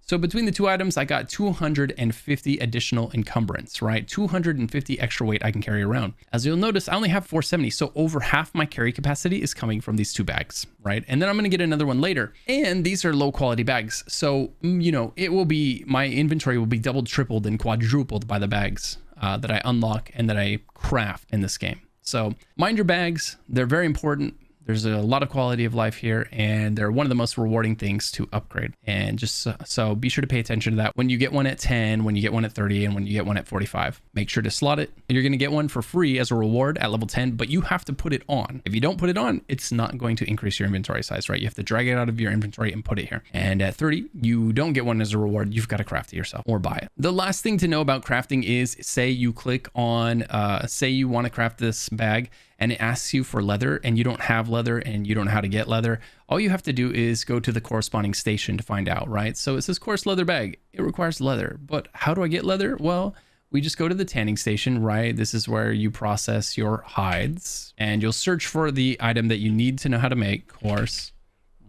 So between the two items, I got 250 additional encumbrance, right? 250 extra weight I can carry around. As you'll notice, I only have 470. So over half my carry capacity is coming from these two bags, right? And then I'm going to get another one later. And these are low quality bags. So, you know, it will be, my inventory will be doubled, tripled, and quadrupled by the bags that I unlock and that I craft in this game. So mind your bags. They're very important. There's a lot of quality of life here, and they're one of the most rewarding things to upgrade. And just so be sure to pay attention to that when you get one at 10, when you get one at 30, and when you get one at 45. Make sure to slot it. You're going to get one for free as a reward at level 10, but you have to put it on. If you don't put it on, it's not going to increase your inventory size, right? You have to drag it out of your inventory and put it here. And at 30, you don't get one as a reward. You've got to craft it yourself or buy it. The last thing to know about crafting is, say you click on, say you want to craft this bag, and it asks you for leather and you don't have leather and you don't know how to get leather. All you have to do is go to the corresponding station to find out, right? So it says coarse leather bag. It requires leather, but how do I get leather? Well, we just go to the tanning station, right? This is where you process your hides and you'll search for the item that you need to know how to make, coarse,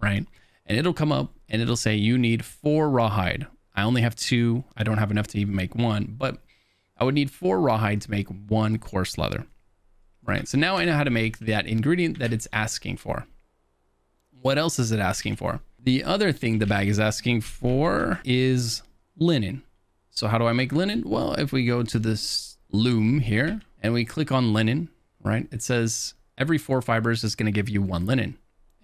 right? And it'll come up and it'll say you need 4 rawhide. I only have 2. I don't have enough to even make 1, but I would need 4 rawhide to make 1 coarse leather. Right, so now I know how to make that ingredient that it's asking for. What else is it asking for? The other thing the bag is asking for is linen. So how do I make linen? Well, if we go to this loom here and we click on linen, right, it says every 4 fibers is going to give you 1 linen.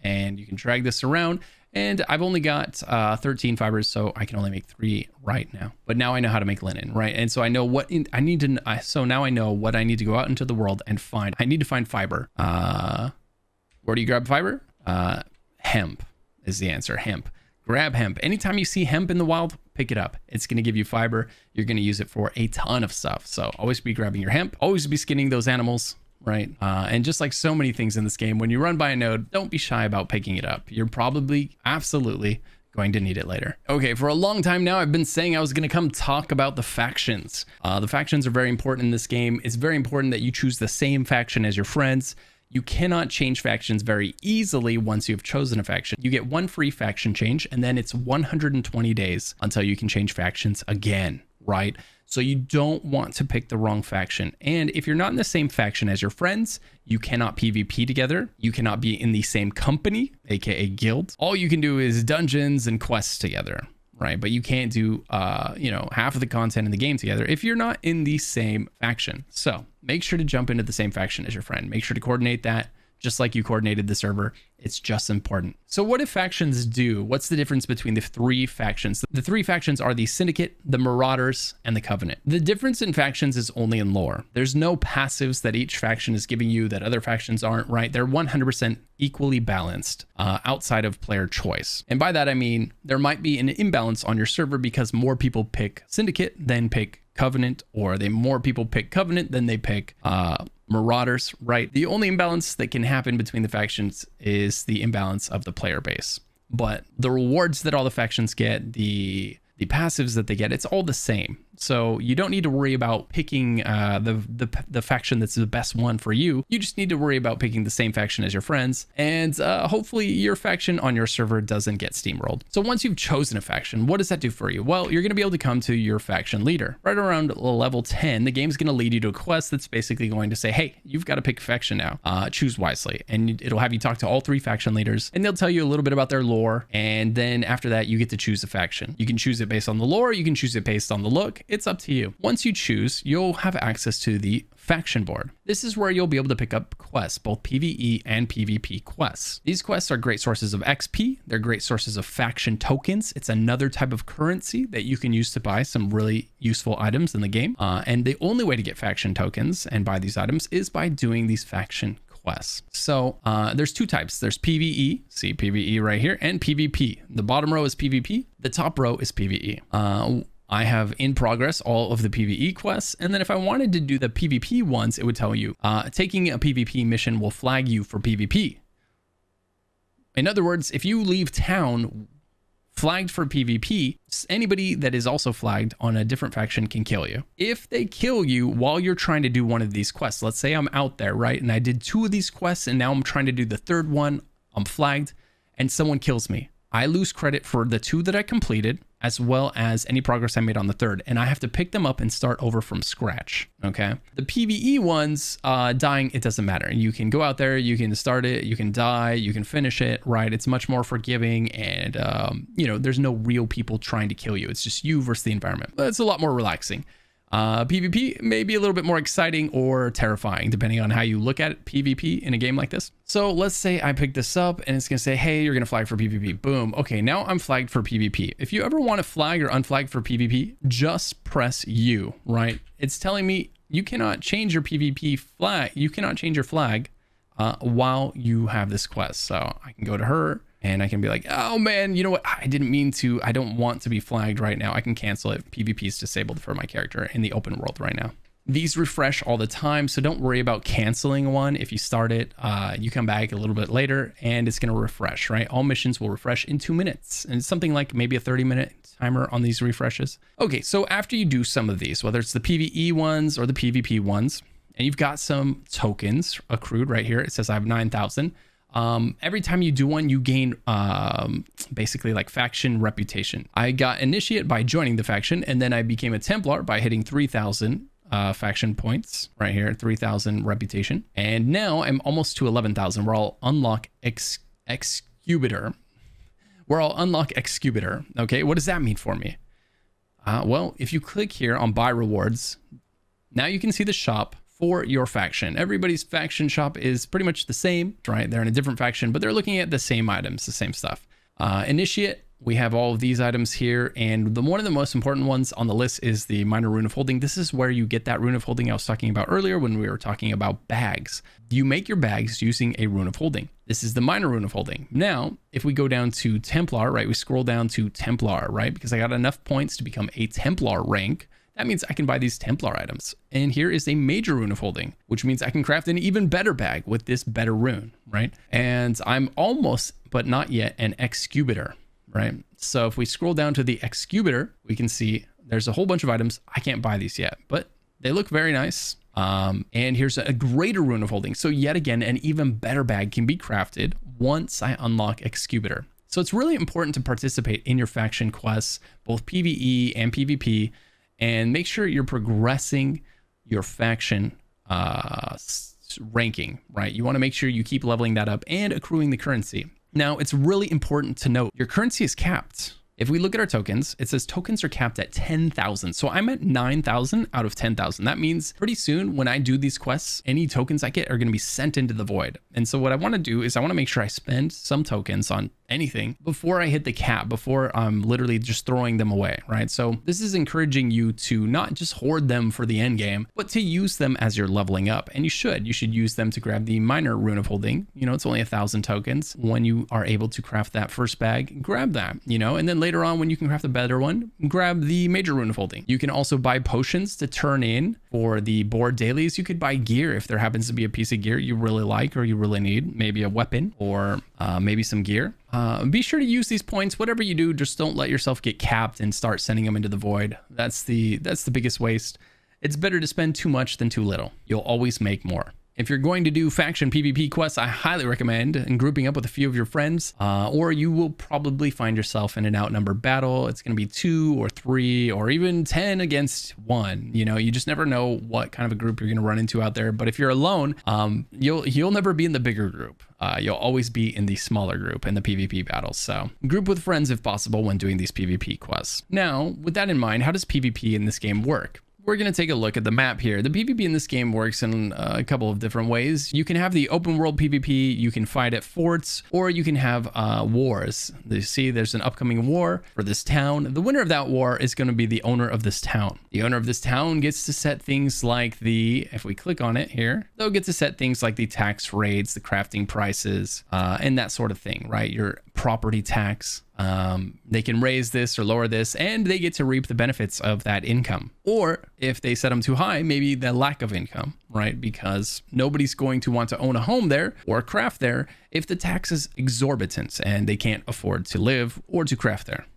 And you can drag this around. And I've only got 13 fibers, so I can only make 3 right now. But now I know how to make linen, right? And so I know what I need to. So now I know what I need to go out into the world and find. I need to find fiber. Where do you grab fiber? Hemp is the answer. Hemp. Grab hemp. Anytime you see hemp in the wild, pick it up. It's going to give you fiber. You're going to use it for a ton of stuff. So always be grabbing your hemp. Always be skinning those animals. Right. And just like so many things in this game, when you run by a node, don't be shy about picking it up. You're probably absolutely going to need it later. Okay, for a long time now, I've been saying I was going to come talk about the factions. The factions are very important in this game. It's very important that you choose the same faction as your friends. You cannot change factions very easily once you've chosen a faction. You get 1 free faction change, and then it's 120 days until you can change factions again, right? So you don't want to pick the wrong faction. And if you're not in the same faction as your friends, you cannot PvP together. You cannot be in the same company, aka guild. All you can do is dungeons and quests together, right? But you can't do, you know, half of the content in the game together if you're not in the same faction. So make sure to jump into the same faction as your friend. Make sure to coordinate that just like you coordinated the server. It's just important. So what do factions do? What's the difference between the three factions? The three factions are the Syndicate, the Marauders, and the Covenant. The difference in factions is only in lore. There's no passives that each faction is giving you that other factions aren't, right? They're 100% equally balanced outside of player choice. And by that, I mean, there might be an imbalance on your server because more people pick Syndicate than pick Covenant, or more people pick Covenant than they pick Marauders, right? The only imbalance that can happen between the factions is the imbalance of the player base. But the rewards that all the factions get, the passives that they get, it's all the same. So you don't need to worry about picking the faction that's the best one for you. You just need to worry about picking the same faction as your friends, and hopefully your faction on your server doesn't get steamrolled. So once you've chosen a faction, what does that do for you? Well, you're going to be able to come to your faction leader. Right around level 10, the game's going to lead you to a quest that's basically going to say, hey, you've got to pick a faction now. Choose wisely. And it'll have you talk to all three faction leaders, and they'll tell you a little bit about their lore. And then after that, you get to choose a faction. You can choose it based on the lore. You can choose it based on the look. It's up to you. Once you choose, you'll have access to the faction board. This is where you'll be able to pick up quests, both PvE and PvP quests. These quests are great sources of XP. They're great sources of faction tokens. It's another type of currency that you can use to buy some really useful items in the game. And the only way to get faction tokens and buy these items is by doing these faction quests. So there's two types. There's PvE, see PvE right here, and PvP. The bottom row is PvP. The top row is PvE. I have in progress all of the PvE quests. And then if I wanted to do the PvP ones, it would tell you taking a PvP mission will flag you for PvP. In other words, if you leave town flagged for PvP, anybody that is also flagged on a different faction can kill you. If they kill you while you're trying to do one of these quests, let's say I'm out there, right? And I did two of these quests and now I'm trying to do the third one, I'm flagged and someone kills me. I lose credit for the two that I completed, as well as any progress I made on the third, and I have to pick them up and start over from scratch, okay? The PvE ones, dying, it doesn't matter. You can go out there, you can start it, you can die, you can finish it, right? It's much more forgiving, and, you know, there's no real people trying to kill you. It's just you versus the environment. But it's a lot more relaxing. PvP may be a little bit more exciting or terrifying, depending on how you look at PvP in a game like this. So let's say I pick this up and it's going to say, hey, you're going to flag for PvP. Boom. Okay, now I'm flagged for PvP. If you ever want to flag or unflag for PvP, just press U, right? It's telling me you cannot change your PvP flag. You cannot change your flag while you have this quest. So I can go to her and I can be like, oh man, you know what? I didn't mean to. I don't want to be flagged right now. I can cancel it. PvP is disabled for my character in the open world right now. These refresh all the time, so don't worry about canceling one. If you start it, you come back a little bit later and it's going to refresh, right? All missions will refresh in 2 minutes, and it's something like maybe a 30-minute timer on these refreshes. Okay, so after you do some of these, whether it's the PvE ones or the PvP ones, and you've got some tokens accrued right here. It says I have 9,000. Every time you do one, you gain basically like faction reputation. I got initiate by joining the faction, and then I became a Templar by hitting 3,000 faction points right here, 3,000 reputation. And now I'm almost to 11,000 where I'll unlock Excubator. Okay, what does that mean for me? Well, if you click here on buy rewards, now you can see the shop for your faction. Everybody's faction shop is pretty much the same, right? They're in a different faction, but they're looking at the same items, the same stuff. Initiate, we have all of these items here, and one of the most important ones on the list is the minor rune of holding. This is where you get that rune of holding I was talking about earlier when we were talking about bags. You make your bags using a rune of holding. This is the minor rune of holding. Now, if we go down to Templar, right? We scroll down to Templar, right? Because I got enough points to become a Templar rank. That means I can buy these Templar items. And here is a major rune of holding, which means I can craft an even better bag with this better rune, right? And I'm almost, but not yet, an Excubator, right? So if we scroll down to the Excubator, we can see there's a whole bunch of items. I can't buy these yet, but they look very nice. And here's a greater rune of holding. So yet again, an even better bag can be crafted once I unlock Excubator. So it's really important to participate in your faction quests, both PvE and PvP, and make sure you're progressing your faction ranking, right? You want to make sure you keep leveling that up and accruing the currency. Now, it's really important to note your currency is capped, If we look at our tokens, it says tokens are capped at 10,000. So I'm at 9,000 out of 10,000. That means pretty soon when I do these quests, any tokens I get are going to be sent into the void. And so what I want to do is I want to make sure I spend some tokens on anything before I hit the cap, before I'm literally just throwing them away, right? So this is encouraging you to not just hoard them for the end game, but to use them as you're leveling up. And you should use them to grab the minor rune of holding. You know, it's only 1,000 tokens. When you are able to craft that first bag, grab that, you know, and then later on when you can craft a better one, grab the major rune of holding. You can also buy potions to turn in for the board dailies. You could buy gear if there happens to be a piece of gear you really like or you really need, maybe a weapon or maybe some gear. Be sure to use these points. Whatever you do, just don't let yourself get capped and start sending them into the void. That's the biggest waste. It's better to spend too much than too little. You'll always make more. If you're going to do faction PvP quests, I highly recommend grouping up with a few of your friends, or you will probably find yourself in an outnumbered battle. It's going to be 2 or 3 or even 10 against 1. You know, you just never know what kind of a group you're going to run into out there. But if you're alone, you'll never be in the bigger group. You'll always be in the smaller group in the PvP battles. So group with friends if possible when doing these PvP quests. Now, with that in mind, how does PvP in this game work? We're going to take a look at the map here. The PvP in this game works in a couple of different ways. You can have the open world PvP, you can fight at forts, or you can have wars. You see there's an upcoming war for this town. The winner of that war is going to be the owner of this town. The owner of this town gets to set things like if we click on it here, they'll get to set things like the tax rates, the crafting prices, and that sort of thing, right? Your property tax. They can raise this or lower this, and they get to reap the benefits of that income. Or if they set them too high, maybe the lack of income, right? Because nobody's going to want to own a home there or craft there if the tax is exorbitant and they can't afford to live or to craft there.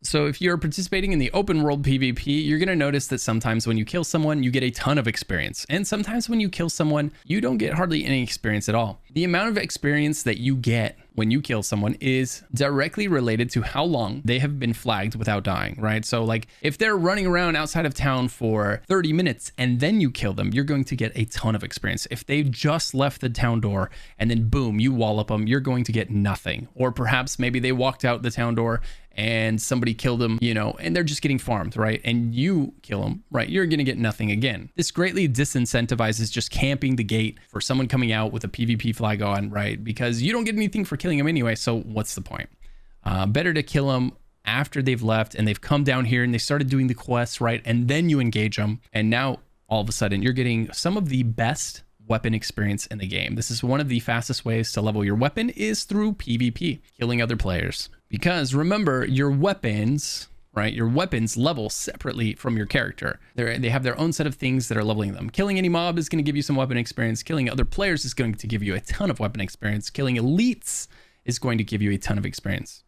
So if you're participating in the open world PvP, you're going to notice that sometimes when you kill someone, you get a ton of experience. And sometimes when you kill someone, you don't get hardly any experience at all. The amount of experience that you get when you kill someone is directly related to how long they have been flagged without dying, right? So like if they're running around outside of town for 30 minutes and then you kill them, you're going to get a ton of experience. If they've just left the town door and then boom, you wallop them, you're going to get nothing. Or perhaps maybe they walked out the town door and somebody killed them, you know, and they're just getting farmed, right? And you kill them, right? You're going to get nothing again. This greatly disincentivizes just camping the gate for someone coming out with a PvP flag on, right? Because you don't get anything for killing them anyway. So what's the point? Better to kill them after they've left and they've come down here and they started doing the quests, right? And then you engage them. And now all of a sudden you're getting some of the best weapon experience in the game. This is one of the fastest ways to level your weapon is through PvP, killing other players. Because remember, your weapons, right? Your weapons level separately from your character. They have their own set of things that are leveling them. Killing any mob is going to give you some weapon experience. Killing other players is going to give you a ton of weapon experience. Killing elites is going to give you a ton of experience.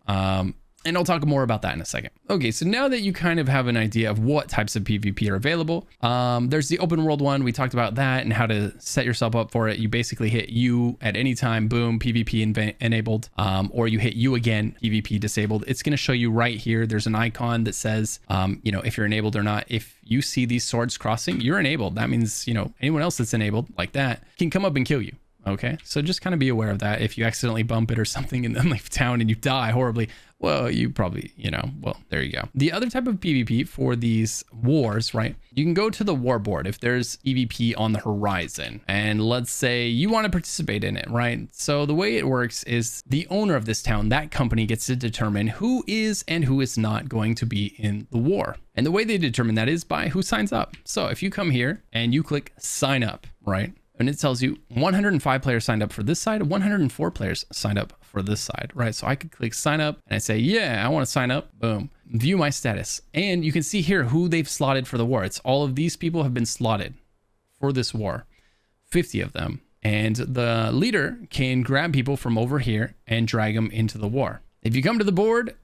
And I'll talk more about that in a second. Okay, so now that you kind of have an idea of what types of PvP are available, there's the open world one. We talked about that and how to set yourself up for it. You basically hit U at any time, boom, PvP enabled, or you hit U again, PvP disabled. It's gonna show you right here. There's an icon that says, you know, if you're enabled or not. If you see these swords crossing, you're enabled. That means, you know, anyone else that's enabled like that can come up and kill you. Okay, so just kind of be aware of that. If you accidentally bump it or something and then leave town and you die horribly, well, you probably, you know, well, there you go. The other type of PvP for these wars, right? You can go to the war board if there's EVP on the horizon. And let's say you want to participate in it, right? So the way it works is the owner of this town, that company gets to determine who is and who is not going to be in the war. And the way they determine that is by who signs up. So if you come here and you click sign up, right? And it tells you 105 players signed up for this side, 104 players signed up for this side, right? So I could click sign up and I say, yeah, I want to sign up. Boom, view my status. And you can see here who they've slotted for the war. It's all of these people have been slotted for this war, 50 of them. And the leader can grab people from over here and drag them into the war. If you come to the board,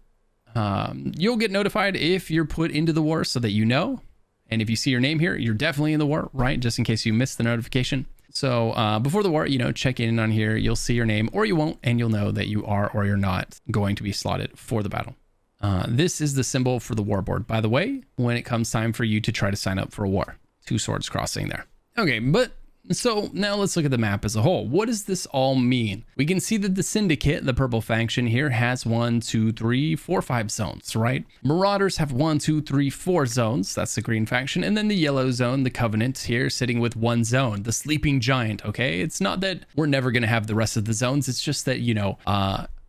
you'll get notified if you're put into the war so that you know. And if you see your name here, you're definitely in the war, right? Just in case you missed the notification. So before the war, you know, check in on here. You'll see your name or you won't, and you'll know that you are or you're not going to be slotted for the battle. This is the symbol for the war board, by the way, when it comes time for you to try to sign up for a war. 2 swords crossing there. Okay, but So now let's look at the map as a whole. What does this all mean? We can see that the Syndicate, the purple faction here, has 1, 2, 3, 4, 5 zones, right? Marauders have 1, 2, 3, 4 zones. That's the green faction. And then the yellow zone, the Covenant here, sitting with 1 zone, the Sleeping Giant, okay? It's not that we're never going to have the rest of the zones. It's just that, you know,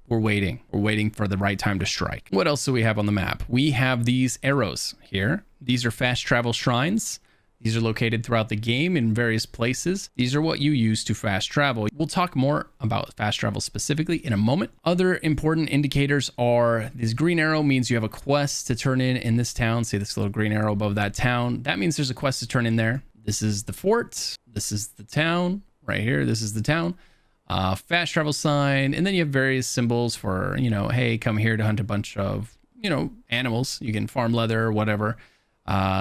we're waiting for the right time to strike. What else do we have on the map? We have these arrows here. These are fast travel shrines. These are located throughout the game in various places. These are what you use to fast travel. We'll talk more about fast travel specifically in a moment. Other important indicators are this green arrow means you have a quest to turn in this town. See this little green arrow above that town? That means there's a quest to turn in there. This is the fort. This is the town right here. This is the town. Fast travel sign. And then you have various symbols for, you know, hey, come here to hunt a bunch of, you know, animals. You can farm leather or whatever.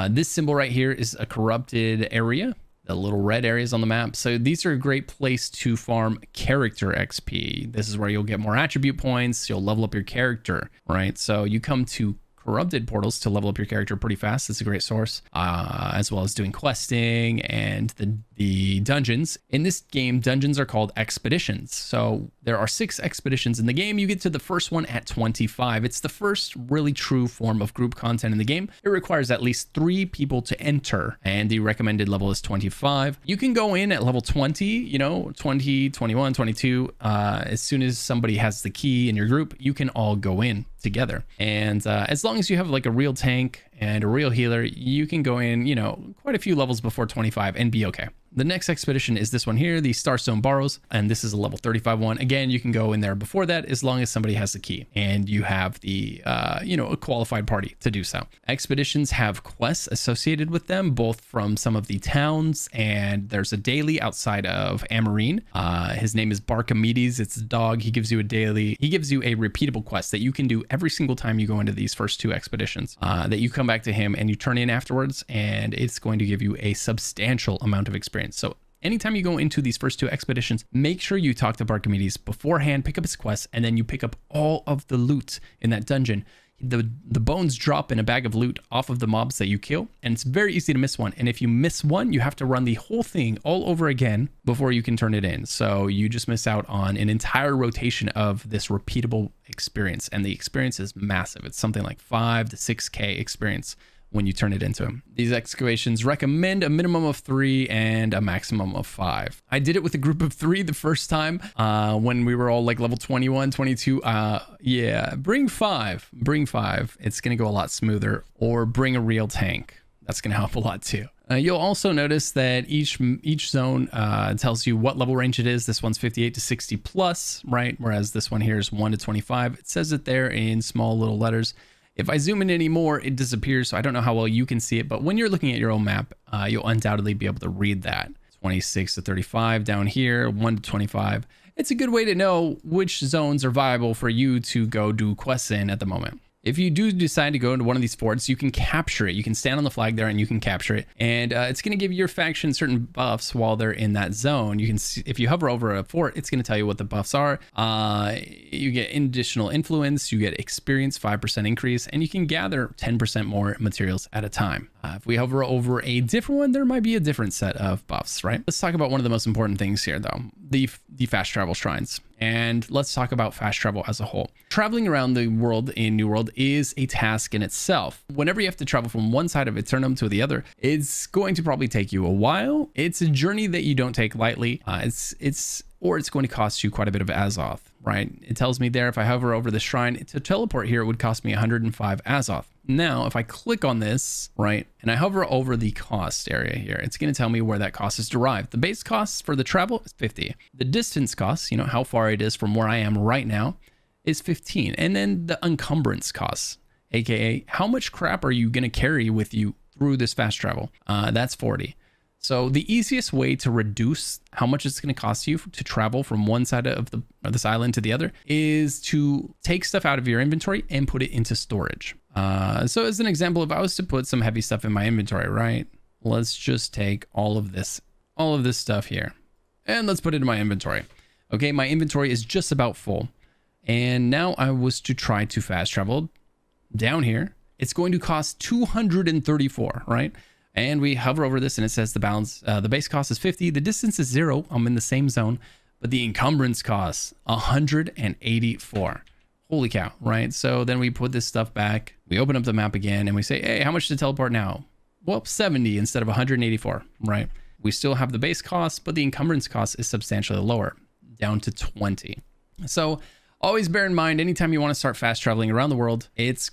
This symbol right here is a corrupted area. The little red areas on the map. So these are a great place to farm character XP. This is where you'll get more attribute points. You'll level up your character, right? So you come to corrupted portals to level up your character pretty fast. It's a great source, as well as doing questing and the dungeons. In this game, dungeons are called expeditions. So there are 6 expeditions in the game. You get to the first one at 25. It's the first really true form of group content in the game. It requires at least 3 people to enter, and the recommended level is 25. You can go in at level 20, you know, 20, 21, 22. As soon as somebody has the key in your group, you can all go in together. And as long as you have like a real tank and a real healer, you can go in, you know, quite a few levels before 25 and be okay. The next expedition is this one here, the Starstone Barrows, and this is a level 35 one. Again, you can go in there before that as long as somebody has the key and you have the, you know, a qualified party to do so. Expeditions have quests associated with them, both from some of the towns, and there's a daily outside of Amarine. His name is Barkamedes. It's a dog. He gives you a daily. He gives you a repeatable quest that you can do every single time you go into these first 2 expeditions, that you come back to him and you turn in afterwards, and it's going to give you a substantial amount of experience. So anytime you go into these first 2 expeditions, make sure you talk to Barkamedes beforehand, pick up his quest, and then you pick up all of the loot in that dungeon. The bones drop in a bag of loot off of the mobs that you kill, and it's very easy to miss one. And if you miss one, you have to run the whole thing all over again before you can turn it in. So you just miss out on an entire rotation of this repeatable experience, and the experience is massive. It's something like 5 to 6K experience when you turn it into them. These excavations recommend a minimum of 3 and a maximum of 5. I did it with a group of 3 the first time when we were all like level 21, 22. Yeah, bring 5. It's gonna go a lot smoother. Or bring a real tank. That's gonna help a lot too. You'll also notice that each zone tells you what level range it is. This one's 58 to 60 plus, right? Whereas this one here is 1 to 25. It says it there in small little letters. If I zoom in anymore, it disappears, so I don't know how well you can see it, but when you're looking at your own map, you'll undoubtedly be able to read that. 26 to 35 down here, 1 to 25. It's a good way to know which zones are viable for you to go do quests in at the moment. If you do decide to go into one of these forts, you can capture it. You can stand on the flag there and you can capture it. And it's going to give your faction certain buffs while they're in that zone. You can see, if you hover over a fort, it's going to tell you what the buffs are. You get additional influence, you get experience, 5% increase, and you can gather 10% more materials at a time. If we hover over a different one, there might be a different set of buffs, right? Let's talk about one of the most important things here though, the fast travel shrines. And let's talk about fast travel as a whole. Traveling around the world in New World is a task in itself. Whenever you have to travel from one side of Eternum to the other, it's going to probably take you a while. It's a journey that you don't take lightly. It's going to cost you quite a bit of Azoth, right? It tells me there if I hover over the shrine to teleport here, it would cost me 105 Azoth. Now, if I click on this, right, and I hover over the cost area here, it's going to tell me where that cost is derived. The base cost for the travel is 50. The distance cost, you know, how far it is from where I am right now, is 15. And then the encumbrance costs, aka how much crap are you going to carry with you through this fast travel? That's 40. So the easiest way to reduce how much it's going to cost you to travel from one side of this island to the other is to take stuff out of your inventory and put it into storage. So as an example, if I was to put some heavy stuff in my inventory, right? Let's just take all of this stuff here and let's put it in my inventory. Okay, my inventory is just about full. And now I was to try to fast travel down here. It's going to cost 234, right? And we hover over this and it says the base cost is 50. The distance is 0. I'm in the same zone, but the encumbrance costs 184. Holy cow, right? So then we put this stuff back. We open up the map again and we say, hey, how much to teleport now? Well, 70 instead of 184, right? We still have the base cost, but the encumbrance cost is substantially lower, down to 20. So always bear in mind, anytime you want to start fast traveling around the world, it's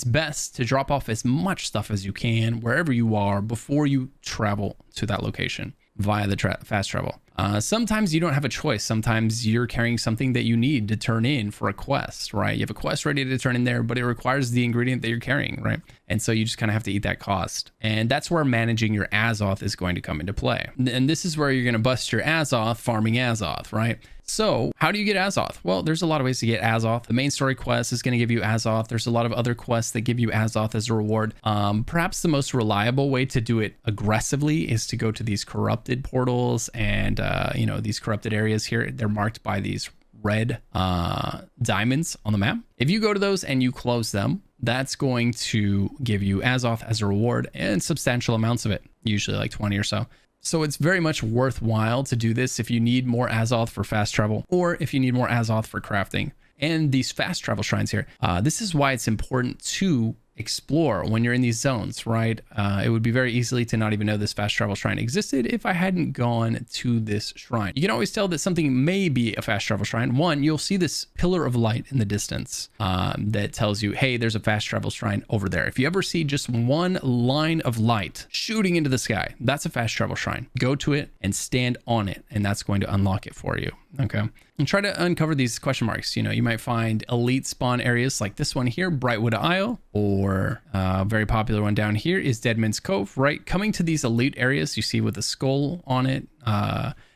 best to drop off as much stuff as you can wherever you are before you travel to that location via the fast travel. Sometimes you don't have a choice. Sometimes you're carrying something that you need to turn in for a quest, right? You have a quest ready to turn in there, but it requires the ingredient that you're carrying, right? And so you just kind of have to eat that cost. And that's where managing your Azoth is going to come into play. And this is where you're going to bust your Azoth farming Azoth, right? So how do you get Azoth? Well, there's a lot of ways to get Azoth. The main story quest is going to give you Azoth. There's a lot of other quests that give you Azoth as a reward. Perhaps the most reliable way to do it aggressively is to go to these corrupted portals and, these corrupted areas here. They're marked by these red diamonds on the map. If you go to those and you close them, that's going to give you Azoth as a reward and substantial amounts of it, usually like 20 or so. So it's very much worthwhile to do this if you need more Azoth for fast travel or if you need more Azoth for crafting. And these fast travel shrines here, this is why it's important to explore when you're in these zones, right? It would be very easily to not even know this fast travel shrine existed if I hadn't gone to this shrine. You can always tell that something may be a fast travel shrine. One, you'll see this pillar of light in the distance that tells you, hey, there's a fast travel shrine over there. If you ever see just one line of light shooting into the sky, that's a fast travel shrine. Go to it and stand on it, and that's going to unlock it for you. Okay. And try to uncover these question marks. You might find elite spawn areas like this one here, Brightwood Isle, or a very popular one down here is Deadman's Cove, right? Coming to these elite areas, you see with a skull on it.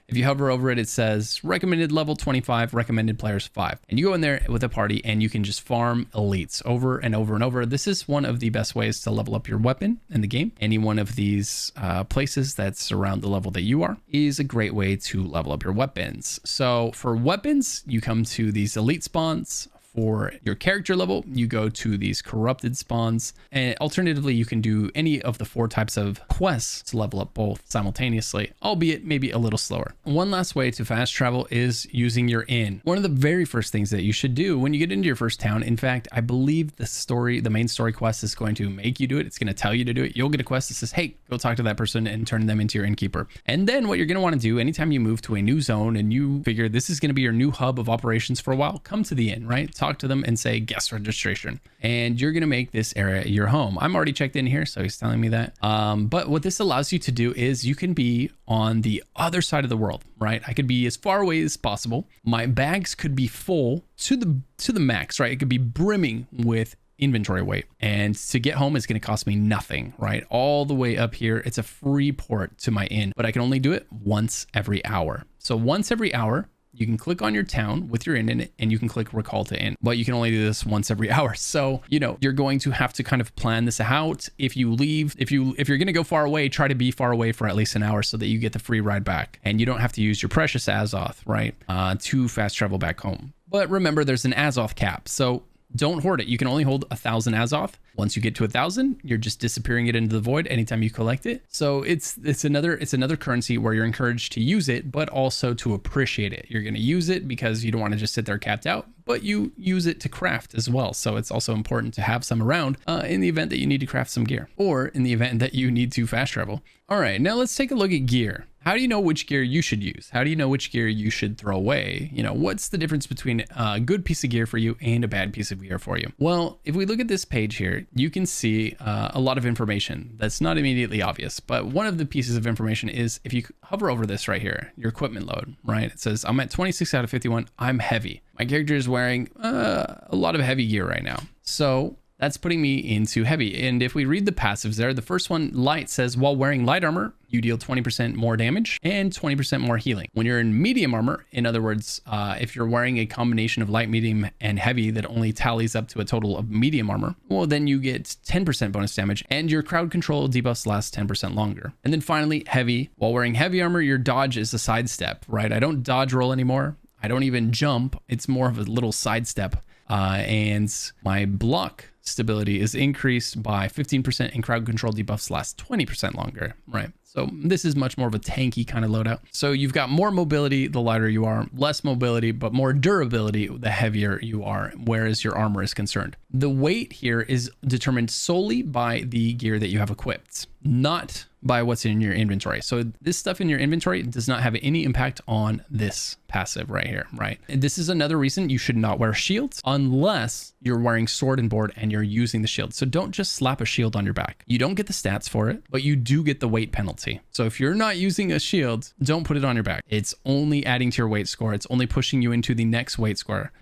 If you hover over it, it says recommended level 25, recommended players 5. And you go in there with a party and you can just farm elites over and over and over. This is one of the best ways to level up your weapon in the game. Any one of these places that's around the level that you are is a great way to level up your weapons. So for weapons, you come to these elite spawns. For your character level, you go to these corrupted spawns, and alternatively, you can do any of the 4 types of quests to level up both simultaneously, albeit maybe a little slower. One last way to fast travel is using your inn. One of the very first things that you should do when you get into your first town, in fact, I believe the main story quest is going to make you do it. It's going to tell you to do it. You'll get a quest that says, hey, go talk to that person and turn them into your innkeeper. And then what you're going to want to do anytime you move to a new zone and you figure this is going to be your new hub of operations for a while, come to the inn, right? Talk to them and say guest registration, and you're going to make this area your home. I'm already checked in here, so he's telling me that. But what this allows you to do is you can be on the other side of the world, right? I could be as far away as possible. My bags could be full to the max, right? It could be brimming with inventory weight, and to get home is going to cost me nothing, right? All the way up here, it's a free port to my inn, but I can only do it once every hour. So once every hour, you can click on your town with your inn in it, and you can click recall to inn, but you can only do this once every hour. So, you're going to have to kind of plan this out. If you leave, if you're going to go far away, try to be far away for at least an hour so that you get the free ride back and you don't have to use your precious Azoth, right? To fast travel back home. But remember, there's an Azoth cap. So don't hoard it. You can only hold 1,000 Azoth. Once you get to 1,000, you're just disappearing it into the void anytime you collect it. So it's another currency where you're encouraged to use it, but also to appreciate it. You're going to use it because you don't want to just sit there capped out, but you use it to craft as well. So it's also important to have some around in the event that you need to craft some gear, or in the event that you need to fast travel. All right, now let's take a look at gear. How do you know which gear you should use? How do you know which gear you should throw away? What's the difference between a good piece of gear for you and a bad piece of gear for you? Well, if we look at this page here, you can see a lot of information that's not immediately obvious. But one of the pieces of information is if you hover over this right here, your equipment load, right? It says, I'm at 26 out of 51. I'm heavy. My character is wearing a lot of heavy gear right now. So that's putting me into heavy. And if we read the passives there, the first one, light, says while wearing light armor, you deal 20% more damage and 20% more healing. When you're in medium armor, in other words, if you're wearing a combination of light, medium, and heavy that only tallies up to a total of medium armor, well, then you get 10% bonus damage and your crowd control debuffs last 10% longer. And then finally, heavy. While wearing heavy armor, your dodge is a sidestep, right? I don't dodge roll anymore. I don't even jump. It's more of a little sidestep. And my block stability is increased by 15% and crowd control debuffs last 20% longer, right? So this is much more of a tanky kind of loadout. So you've got more mobility the lighter you are, less mobility, but more durability the heavier you are, whereas your armor is concerned. The weight here is determined solely by the gear that you have equipped, not by what's in your inventory. So this stuff in your inventory does not have any impact on this passive right here, right? And this is another reason you should not wear shields unless you're wearing sword and board and you're using the shield. So don't just slap a shield on your back. You don't get the stats for it, but you do get the weight penalty. So if you're not using a shield, don't put it on your back. It's only adding to your weight score. It's only pushing you into the next weight score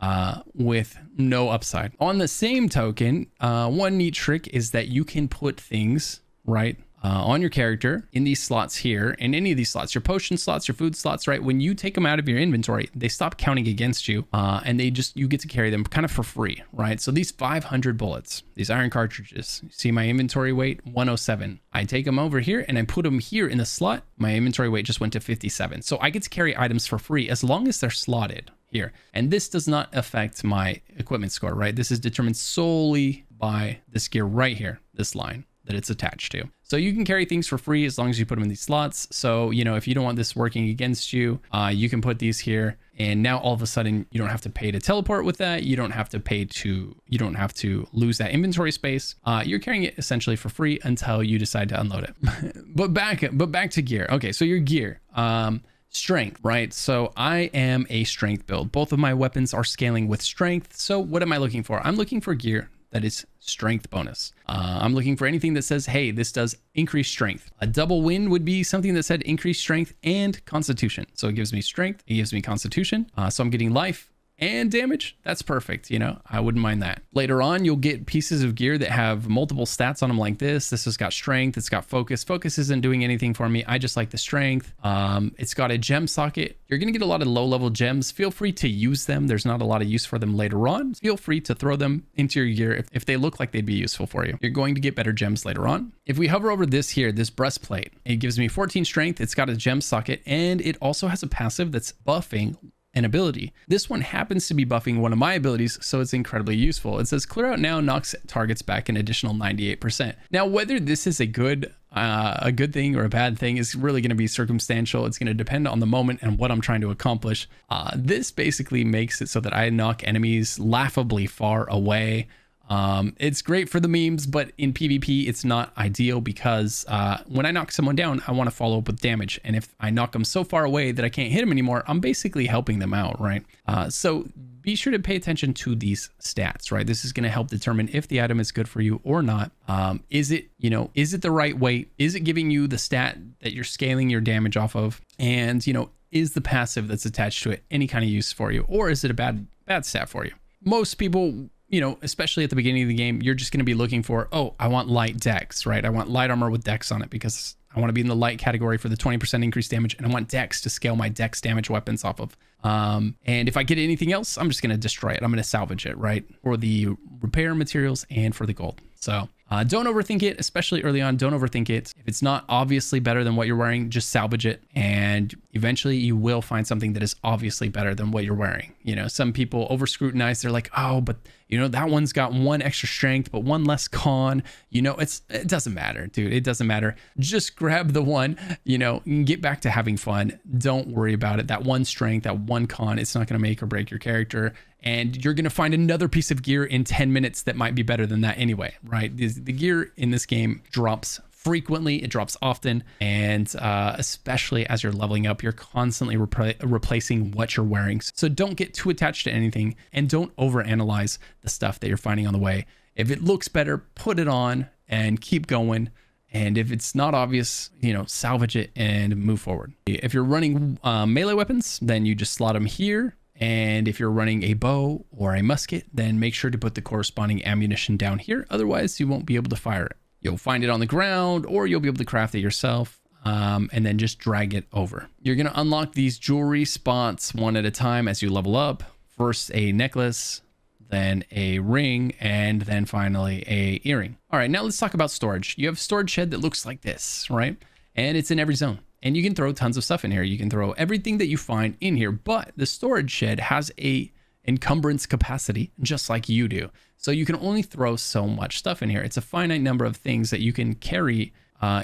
with no upside. On the same token, one neat trick is that you can put things, right, on your character in these slots here, and any of these slots, your potion slots, your food slots, right? When you take them out of your inventory, they stop counting against you, and you get to carry them kind of for free, right? So these 500 bullets, these iron cartridges, you see my inventory weight, 107. I take them over here and I put them here in the slot. My inventory weight just went to 57. So I get to carry items for free as long as they're slotted here. And this does not affect my equipment score, right? This is determined solely by this gear right here, this line that it's attached to. So you can carry things for free as long as you put them in these slots. So, you know, if you don't want this working against you, you can put these here. And now all of a sudden you don't have to pay to teleport with that. You don't have to lose that inventory space. You're carrying it essentially for free until you decide to unload it. but back to gear. Okay, so your gear. Strength, right? So I am a strength build. Both of my weapons are scaling with strength. So what am I looking for? I'm looking for gear that is strength bonus. I'm looking for anything that says, hey, this does increase strength. A double win would be something that said increase strength and constitution. So it gives me strength, it gives me constitution. So I'm getting life and damage. That's perfect. You know, I wouldn't mind that. Later on, you'll get pieces of gear that have multiple stats on them like this. This has got strength. It's got focus. Focus isn't doing anything for me. I just like the strength. It's got a gem socket. You're going to get a lot of low level gems. Feel free to use them. There's not a lot of use for them later on. Feel free to throw them into your gear if they look like they'd be useful for you. You're going to get better gems later on. If we hover over this here, this breastplate, it gives me 14 strength. It's got a gem socket, and it also has a passive that's buffing an ability. This one happens to be buffing one of my abilities, so it's incredibly useful. It says clear out now, knocks targets back an additional 98%. Now, whether this is a good thing or a bad thing is really going to be circumstantial. It's going to depend on the moment and what I'm trying to accomplish. This basically makes it so that I knock enemies laughably far away. It's great for the memes, but in PvP, it's not ideal because when I knock someone down, I want to follow up with damage. And if I knock them so far away that I can't hit them anymore, I'm basically helping them out, right? So be sure to pay attention to these stats, right? This is going to help determine if the item is good for you or not. Is it the right weight? Is it giving you the stat that you're scaling your damage off of? And, is the passive that's attached to it any kind of use for you? Or is it a bad stat for you? Most people, especially at the beginning of the game, you're just going to be looking for, oh, I want light dex, right? I want light armor with dex on it because I want to be in the light category for the 20% increased damage, and I want dex to scale my dex damage weapons off of. And if I get anything else, I'm just going to destroy it. I'm going to salvage it, right? For the repair materials and for the gold. So don't overthink it, especially early on. Don't overthink it. If it's not obviously better than what you're wearing, just salvage it. And eventually you will find something that is obviously better than what you're wearing. Some people over scrutinize. They're like, oh, but that one's got one extra strength, but one less con. It doesn't matter, dude. It doesn't matter. Just grab the one, and get back to having fun. Don't worry about it. That one strength, that one con, it's not going to make or break your character. And you're going to find another piece of gear in 10 minutes that might be better than that anyway, right? The gear in this game drops frequently. It drops often. And especially as you're leveling up, you're constantly replacing what you're wearing. So don't get too attached to anything and don't overanalyze the stuff that you're finding on the way. If it looks better, put it on and keep going. And if it's not obvious, salvage it and move forward. If you're running melee weapons, then you just slot them here. And if you're running a bow or a musket, then make sure to put the corresponding ammunition down here. Otherwise, you won't be able to fire it. You'll find it on the ground, or you'll be able to craft it yourself, and then just drag it over. You're going to unlock these jewelry spots one at a time as you level up. First a necklace, then a ring, and then finally a earring. All right, now let's talk about storage. You have a storage shed that looks like this, right? And it's in every zone. And you can throw tons of stuff in here. You can throw everything that you find in here, but the storage shed has a encumbrance capacity, just like you do. So you can only throw so much stuff in here. It's a finite number of things that you can carry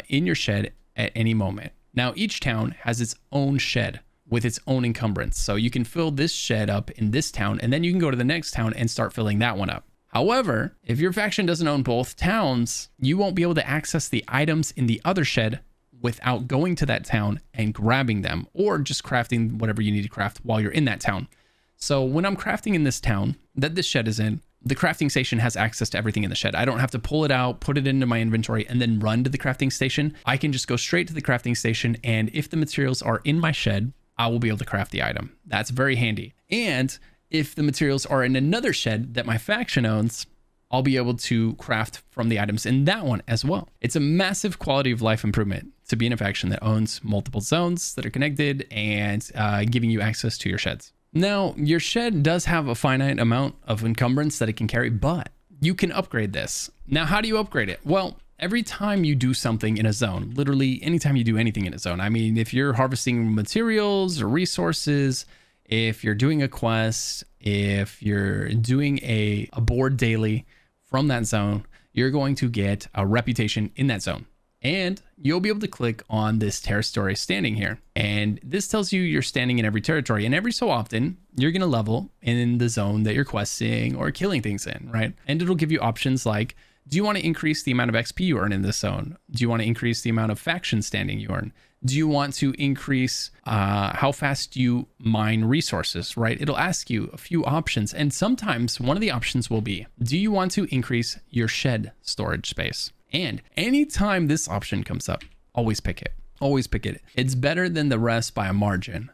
in your shed at any moment. Now, each town has its own shed with its own encumbrance. So you can fill this shed up in this town, and then you can go to the next town and start filling that one up. However, if your faction doesn't own both towns, you won't be able to access the items in the other shed without going to that town and grabbing them, or just crafting whatever you need to craft while you're in that town. So when I'm crafting in this town that this shed is in, the crafting station has access to everything in the shed. I don't have to pull it out, put it into my inventory, and then run to the crafting station. I can just go straight to the crafting station, and if the materials are in my shed, I will be able to craft the item. That's very handy. And if the materials are in another shed that my faction owns, I'll be able to craft from the items in that one as well. It's a massive quality of life improvement to be in a faction that owns multiple zones that are connected and giving you access to your sheds. Now, your shed does have a finite amount of encumbrance that it can carry, but you can upgrade this. Now, how do you upgrade it? Well, every time you do something in a zone, literally anytime you do anything in a zone, I mean, if you're harvesting materials or resources, if you're doing a quest, if you're doing a board daily from that zone, you're going to get a reputation in that zone. And you'll be able to click on this territory standing here. And this tells you you're standing in every territory. And every so often, you're going to level in the zone that you're questing or killing things in, right? And it'll give you options like, do you want to increase the amount of XP you earn in this zone? Do you want to increase the amount of faction standing you earn? Do you want to increase how fast you mine resources, right? It'll ask you a few options. And sometimes one of the options will be, do you want to increase your shed storage space? And anytime this option comes up, always pick it. Always pick it. It's better than the rest by a margin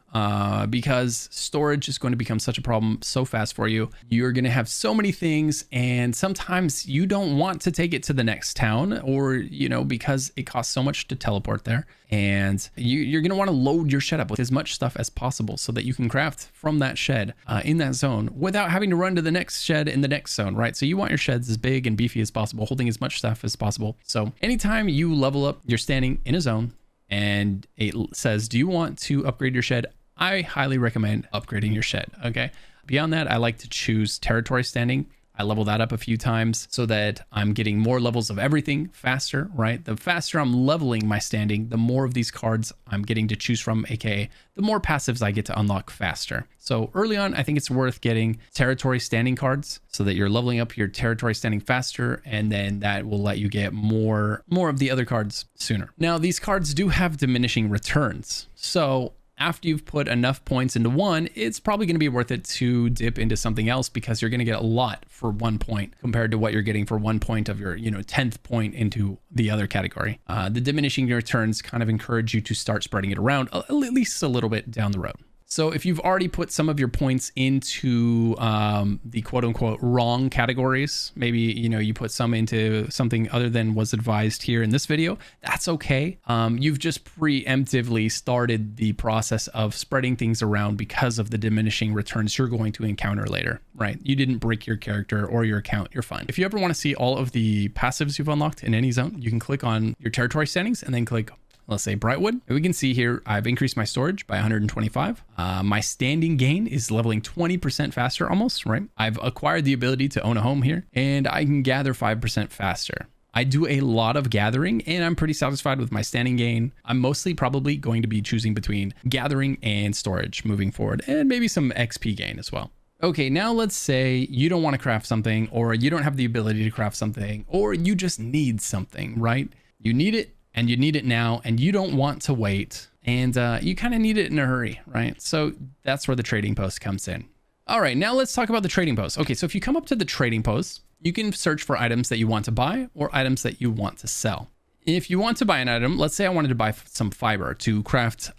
because storage is going to become such a problem so fast for you. You're going to have so many things, and sometimes you don't want to take it to the next town, or, you know, because it costs so much to teleport there. And you're going to want to load your shed up with as much stuff as possible so that you can craft from that shed in that zone without having to run to the next shed in the next zone, right? So you want your sheds as big and beefy as possible, holding as much stuff as possible. So anytime you level up, you're standing in a zone, and it says, do you want to upgrade your shed? I highly recommend upgrading your shed, okay? Beyond that, I like to choose territory standing. I level that up a few times so that I'm getting more levels of everything faster, right? The faster I'm leveling my standing, the more of these cards I'm getting to choose from, aka the more passives I get to unlock faster. So early on, I think it's worth getting territory standing cards so that you're leveling up your territory standing faster, and then that will let you get more of the other cards sooner. Now, these cards do have diminishing returns. So after you've put enough points into one, it's probably going to be worth it to dip into something else because you're going to get a lot for 1 point compared to what you're getting for 1 point of your, 10th point into the other category. The diminishing returns kind of encourage you to start spreading it around at least a little bit down the road. So if you've already put some of your points into the quote unquote wrong categories, maybe, you put some into something other than was advised here in this video, that's okay. You've just preemptively started the process of spreading things around because of the diminishing returns you're going to encounter later, right? You didn't break your character or your account, you're fine. If you ever want to see all of the passives you've unlocked in any zone, you can click on your territory settings and then click, let's say, Brightwood. And we can see here, I've increased my storage by 125. My standing gain is leveling 20% faster almost, right? I've acquired the ability to own a home here, and I can gather 5% faster. I do a lot of gathering, and I'm pretty satisfied with my standing gain. I'm mostly probably going to be choosing between gathering and storage moving forward, and maybe some XP gain as well. Okay, now let's say you don't want to craft something, or you don't have the ability to craft something, or you just need something, right? You need it, and you need it now, and you don't want to wait, and you kind of need it in a hurry, right? So that's where the trading post comes in. All right, now let's talk about the trading post. Okay, so if you come up to the trading post, you can search for items that you want to buy or items that you want to sell. If you want to buy an item, let's say I wanted to buy some fiber to craft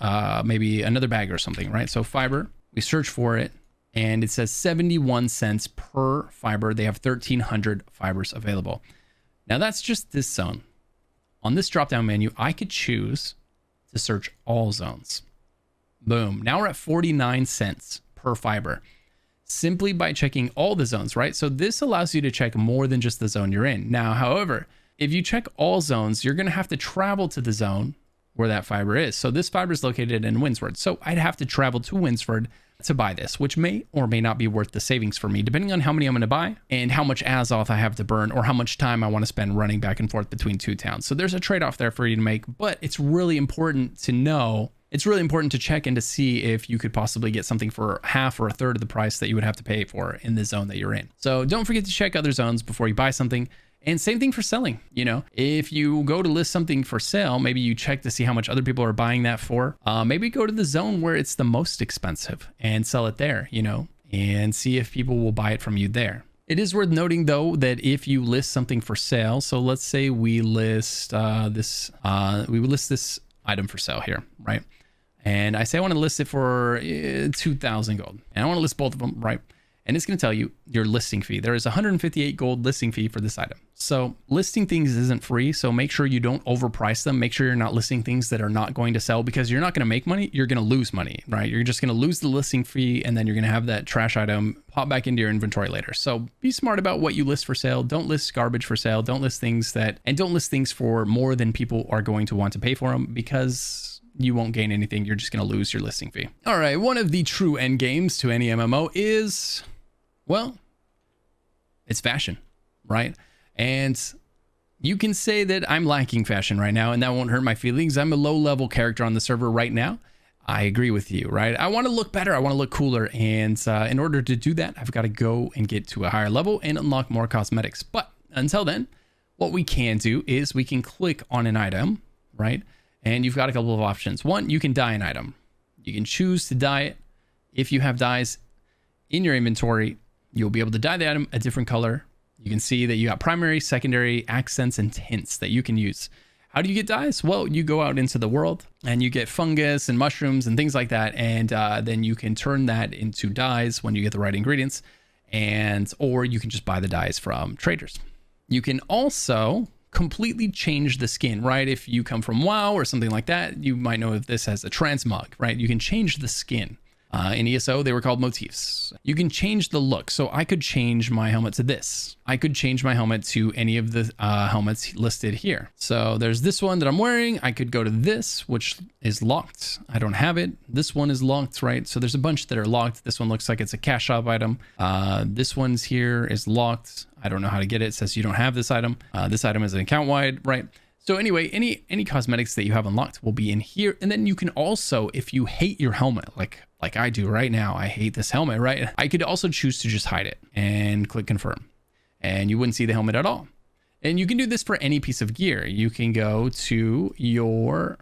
maybe another bag or something, right? So fiber, we search for it, and it says 71 cents per fiber. They have 1,300 fibers available. Now that's just this zone. On this drop-down menu, I could choose to search all zones. Boom. Now we're at 49 cents per fiber, simply by checking all the zones, right? So this allows you to check more than just the zone you're in. Now, however, if you check all zones, you're going to have to travel to the zone where that fiber is. So this fiber is located in Winsford. So I'd have to travel to Winsford to buy this, which may or may not be worth the savings for me, depending on how many I'm going to buy and how much Azoth I have to burn or how much time I want to spend running back and forth between two towns. So there's a trade-off there for you to make, but it's really important to know. It's really important to check and to see if you could possibly get something for half or a third of the price that you would have to pay for in the zone that you're in. So don't forget to check other zones before you buy something. And same thing for selling. You know, if you go to list something for sale, maybe you check to see how much other people are buying that for. Maybe go to the zone where it's the most expensive and sell it there, you know, and see if people will buy it from you there. It is worth noting, though, that if you list something for sale, so let's say we list this item for sale here, right? And I say I want to list it for 2,000 gold, and I want to list both of them, right? And it's going to tell you your listing fee. There is 158 gold listing fee for this item. So listing things isn't free. So make sure you don't overprice them. Make sure you're not listing things that are not going to sell, because you're not going to make money. You're going to lose money, right? You're just going to lose the listing fee, and then you're going to have that trash item pop back into your inventory later. So be smart about what you list for sale. Don't list garbage for sale. Don't list things don't list things for more than people are going to want to pay for them, because you won't gain anything. You're just going to lose your listing fee. All right. One of the true end games to any MMO is, well, it's fashion, right? And you can say that I'm lacking fashion right now, and that won't hurt my feelings. I'm a low-level character on the server right now. I agree with you, right? I want to look better. I want to look cooler. And in order to do that, I've got to go and get to a higher level and unlock more cosmetics. But until then, what we can do is we can click on an item, right? And you've got a couple of options. One, you can dye an item. You can choose to dye it. If you have dyes in your inventory, you'll be able to dye the item a different color. You can see that you got primary, secondary, accents, and tints that you can use. How do you get dyes? Well, you go out into the world and you get fungus and mushrooms and things like that. And then you can turn that into dyes when you get the right ingredients. Or you can just buy the dyes from traders. You can also completely change the skin, right? If you come from WoW or something like that, you might know of this as a transmog, right? You can change the skin. In ESO, they were called motifs. You can change the look. So I could change my helmet to this. I could change my helmet to any of the helmets listed here. So there's this one that I'm wearing. I could go to this, which is locked. I don't have it. This one is locked, right? So there's a bunch that are locked. This one looks like it's a cash shop item. This one's here is locked. I don't know how to get it. It says you don't have this item. This item is an account wide, right? So anyway, any cosmetics that you have unlocked will be in here. And then you can also, if you hate your helmet, like I do right now, I hate this helmet, right? I could also choose to just hide it and click confirm, and you wouldn't see the helmet at all. And you can do this for any piece of gear. You can go to your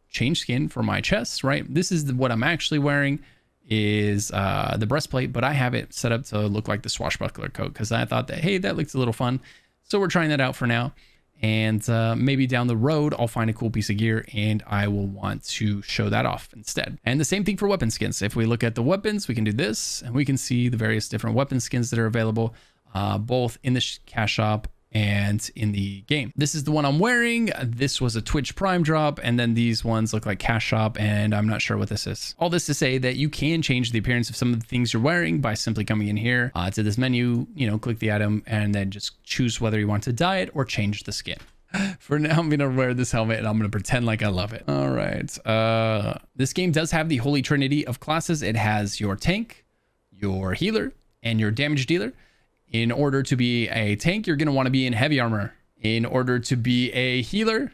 change skin for my chest, right? This is what I'm actually wearing is the breastplate, but I have it set up to look like the swashbuckler coat because I thought that, hey, that looks a little fun. So we're trying that out for now. And maybe down the road, I'll find a cool piece of gear and I will want to show that off instead. And the same thing for weapon skins. If we look at the weapons, we can do this and we can see the various different weapon skins that are available, both in the cash shop and in the game. This is the one I'm wearing. This was a Twitch Prime drop, and then these ones look like cash shop, and I'm not sure what this is. All this to say that you can change the appearance of some of the things you're wearing by simply coming in here to this menu, click the item and then just choose whether you want to dye it or change the skin. For now, I'm gonna wear this helmet and I'm gonna pretend like I love it. All right. This game does have the holy trinity of classes. It has your tank, your healer, and your damage dealer. In order to be a tank, you're going to want to be in heavy armor. In order to be a healer,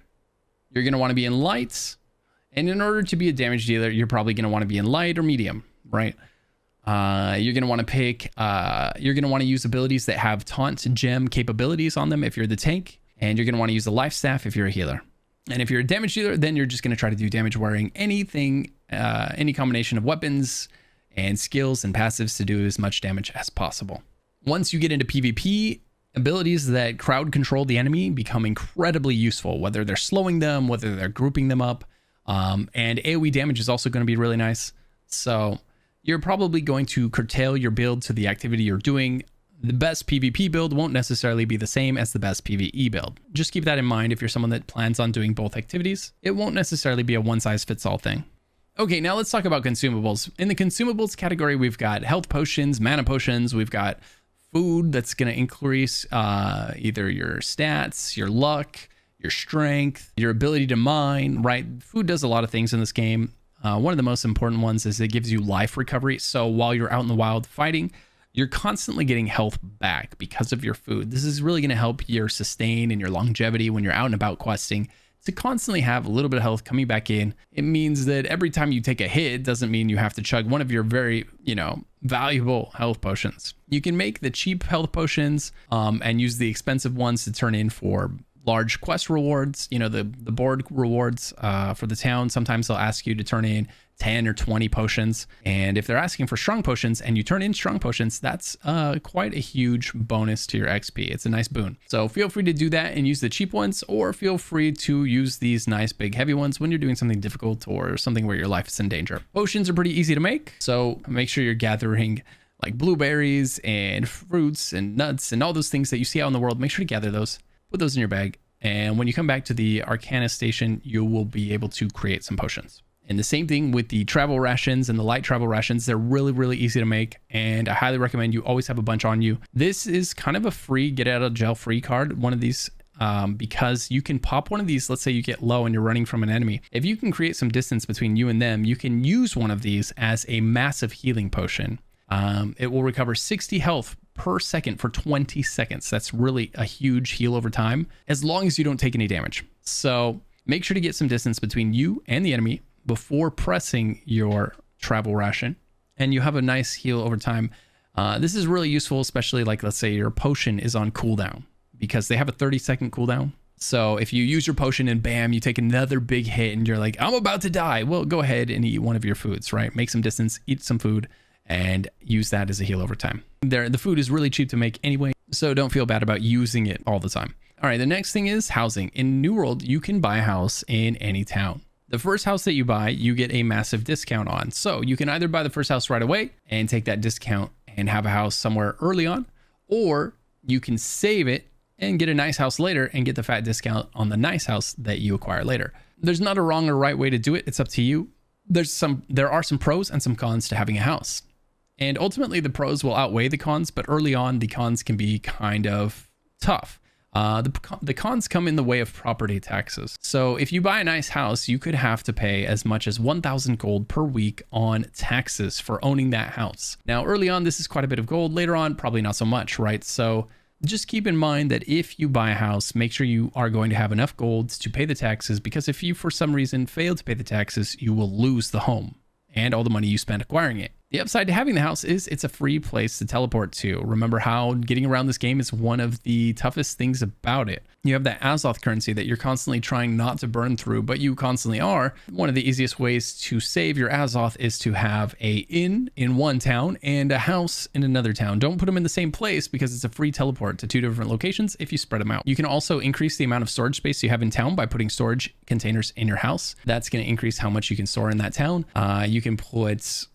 you're going to want to be in light. And in order to be a damage dealer, you're probably going to want to be in light or medium, right? You're going to want to pick, you're going to want to use abilities that have taunt gem capabilities on them if you're the tank. And you're going to want to use the life staff if you're a healer. And if you're a damage dealer, then you're just going to try to do damage wearing anything, any combination of weapons and skills and passives to do as much damage as possible. Once you get into PvP, abilities that crowd control the enemy become incredibly useful, whether they're slowing them, whether they're grouping them up. And AoE damage is also going to be really nice. So you're probably going to curtail your build to the activity you're doing. The best PvP build won't necessarily be the same as the best PvE build. Just keep that in mind if you're someone that plans on doing both activities. It won't necessarily be a one-size-fits-all thing. Okay, now let's talk about consumables. In the consumables category, we've got health potions, mana potions, we've got food that's going to increase either your stats, your luck, your strength, your ability to mine, right? Food does a lot of things in this game. One of the most important ones is it gives you life recovery. So while you're out in the wild fighting, you're constantly getting health back because of your food. This is really going to help your sustain and your longevity when you're out and about questing, to constantly have a little bit of health coming back in. It means that every time you take a hit doesn't mean you have to chug one of your very, valuable health potions. You can make the cheap health potions and use the expensive ones to turn in for large quest rewards, the board rewards for the town. Sometimes they'll ask you to turn in 10 or 20 potions. And if they're asking for strong potions and you turn in strong potions, that's quite a huge bonus to your XP. It's a nice boon. So feel free to do that and use the cheap ones, or feel free to use these nice big heavy ones when you're doing something difficult or something where your life is in danger. Potions are pretty easy to make, so make sure you're gathering like blueberries and fruits and nuts and all those things that you see out in the world. Make sure to gather those. Put those in your bag, and when you come back to the Arcana station, you will be able to create some potions. And the same thing with the travel rations and the light travel rations. They're really, really easy to make, and I highly recommend you always have a bunch on you. This is kind of a free get out of jail free card, one of these, because you can pop one of these. Let's say you get low and you're running from an enemy. If you can create some distance between you and them, you can use one of these as a massive healing potion. It will recover 60 health per second for 20 seconds. That's really a huge heal over time, as long as you don't take any damage. So make sure to get some distance between you and the enemy before pressing your travel ration, and you have a nice heal over time. This is really useful, especially like, let's say your potion is on cooldown, because they have a 30-second cooldown. So if you use your potion and bam, you take another big hit and you're like, I'm about to die. Well, go ahead and eat one of your foods, right? Make some distance, eat some food, and use that as a heal over time. The food is really cheap to make anyway, so don't feel bad about using it all the time. All right, the next thing is housing. In New World, you can buy a house in any town. The first house that you buy, you get a massive discount on. So you can either buy the first house right away and take that discount and have a house somewhere early on, or you can save it and get a nice house later and get the fat discount on the nice house that you acquire later. There's not a wrong or right way to do it. It's up to you. There are some pros and some cons to having a house. And ultimately the pros will outweigh the cons, but early on the cons can be kind of tough. The cons come in the way of property taxes. So if you buy a nice house, you could have to pay as much as 1,000 gold per week on taxes for owning that house. Now, early on, this is quite a bit of gold. Later on, probably not so much, right? So just keep in mind that if you buy a house, make sure you are going to have enough gold to pay the taxes, because if you, for some reason, fail to pay the taxes, you will lose the home and all the money you spent acquiring it. The upside to having the house is it's a free place to teleport to. Remember how getting around this game is one of the toughest things about it. You have that Azoth currency that you're constantly trying not to burn through, but you constantly are. One of the easiest ways to save your Azoth is to have a inn in one town and a house in another town. Don't put them in the same place, because it's a free teleport to 2 different locations if you spread them out. You can also increase the amount of storage space you have in town by putting storage containers in your house. That's going to increase how much you can store in that town. You can put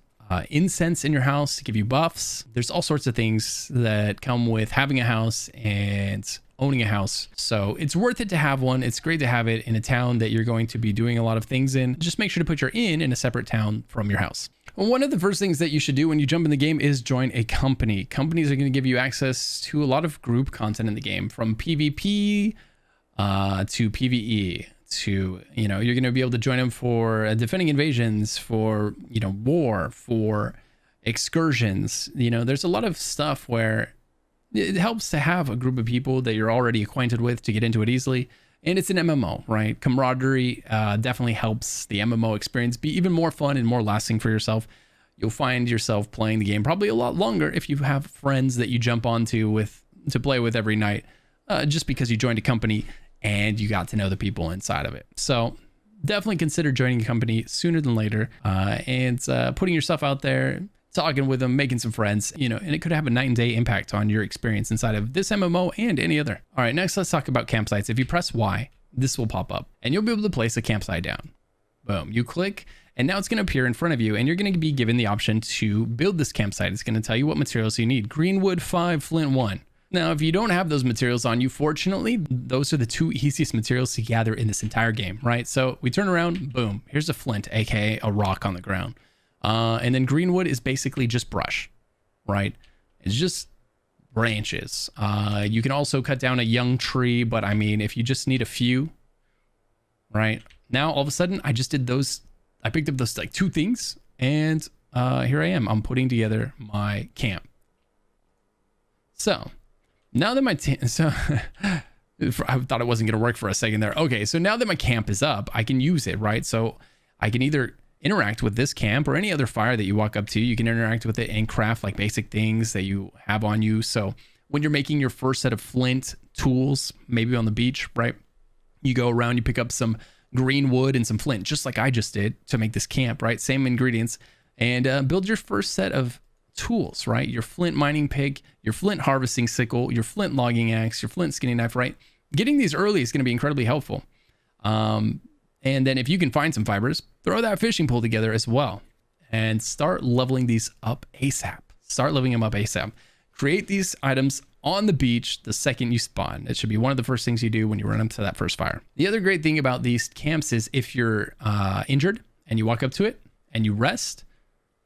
incense in your house to give you buffs. There's all sorts of things that come with having a house and owning a house. So it's worth it to have one. It's great to have it in a town that you're going to be doing a lot of things in. Just make sure to put your inn in a separate town from your house. One of the first things that you should do when you jump in the game is join a company. Companies are going to give you access to a lot of group content in the game, from PvP to PvE. To, you're going to be able to join them for defending invasions, for, war, for excursions. There's a lot of stuff where it helps to have a group of people that you're already acquainted with to get into it easily. And it's an MMO, right? Camaraderie definitely helps the MMO experience be even more fun and more lasting for yourself. You'll find yourself playing the game probably a lot longer if you have friends that you jump onto to play with every night, just because you joined a company and you got to know the people inside of it. So definitely consider joining a company sooner than later, and putting yourself out there, talking with them, making some friends, and it could have a night and day impact on your experience inside of this MMO and any other. All right, next let's talk about campsites. If you press Y, this will pop up and you'll be able to place a campsite down. Boom, you click and now it's going to appear in front of you, and you're going to be given the option to build this campsite. It's going to tell you what materials you need. Greenwood 5, flint 1. Now, if you don't have those materials on you, fortunately, those are the 2 easiest materials to gather in this entire game, right? So we turn around, boom, here's a flint, aka a rock on the ground. And then greenwood is basically just brush, right? It's just branches. You can also cut down a young tree, but I mean, if you just need a few, right? Now, all of a sudden, I just did those I picked up those like 2 things, and here I am. I'm putting together my camp. So now that my I thought it wasn't going to work for a second there. Okay, so now that my camp is up, I can use it, right? So I can either interact with this camp or any other fire that you walk up to. You can interact with it and craft like basic things that you have on you. So when you're making your first set of flint tools, maybe on the beach, right? You go around, you pick up some green wood and some flint, just like I just did to make this camp, right? Same ingredients, and build your first set of tools, right? Your flint mining pick, your flint harvesting sickle, your flint logging axe, your flint skinning knife, right? Getting these early is going to be incredibly helpful. And then if you can find some fibers, throw that fishing pole together as well and start leveling these up ASAP. Start leveling them up ASAP. Create these items on the beach the second you spawn. It should be one of the first things you do when you run up to that first fire. The other great thing about these camps is if you're injured and you walk up to it and you rest,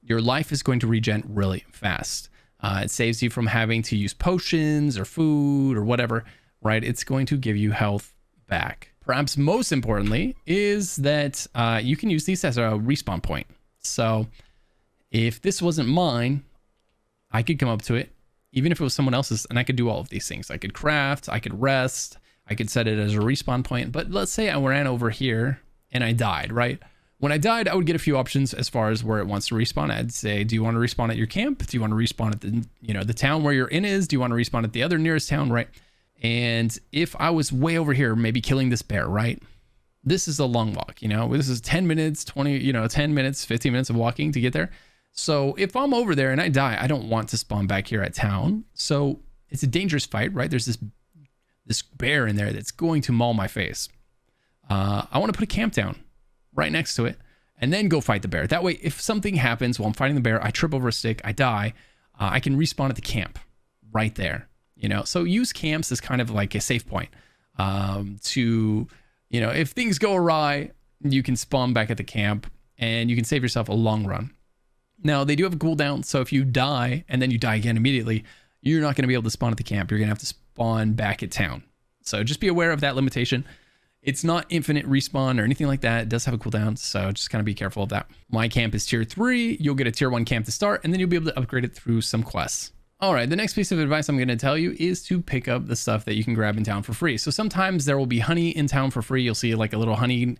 your life is going to regen really fast. It saves you from having to use potions or food or whatever, right? It's going to give you health back. Perhaps most importantly is that you can use these as a respawn point. So if this wasn't mine, I could come up to it, even if it was someone else's, and I could do all of these things. I could craft, I could rest, I could set it as a respawn point. But let's say I ran over here and I died, right? When I died, I would get a few options as far as where it wants to respawn. I'd say, do you want to respawn at your camp? Do you want to respawn at the, the town where you're in is? Do you want to respawn at the other nearest town, right? And if I was way over here, maybe killing this bear, right? This is a long walk, this is 10 minutes, 10 minutes, 15 minutes of walking to get there. So if I'm over there and I die, I don't want to spawn back here at town. So it's a dangerous fight, right? There's this bear in there that's going to maul my face. I want to put a camp down right next to it and then go fight the bear. That way, if something happens while I'm fighting the bear, I trip over a stick, I die, I can respawn at the camp right there. So use camps as kind of like a safe point to, if things go awry, you can spawn back at the camp and you can save yourself a long run. Now, they do have a cooldown, so if you die and then you die again immediately, you're not going to be able to spawn at the camp. You're going to have to spawn back at town. So just be aware of that limitation. It's not infinite respawn or anything like that. It does have a cooldown, so just kind of be careful of that. My camp is tier 3. You'll get a tier 1 camp to start, and then you'll be able to upgrade it through some quests. All right, the next piece of advice I'm going to tell you is to pick up the stuff that you can grab in town for free. So sometimes there will be honey in town for free. You'll see like a little honey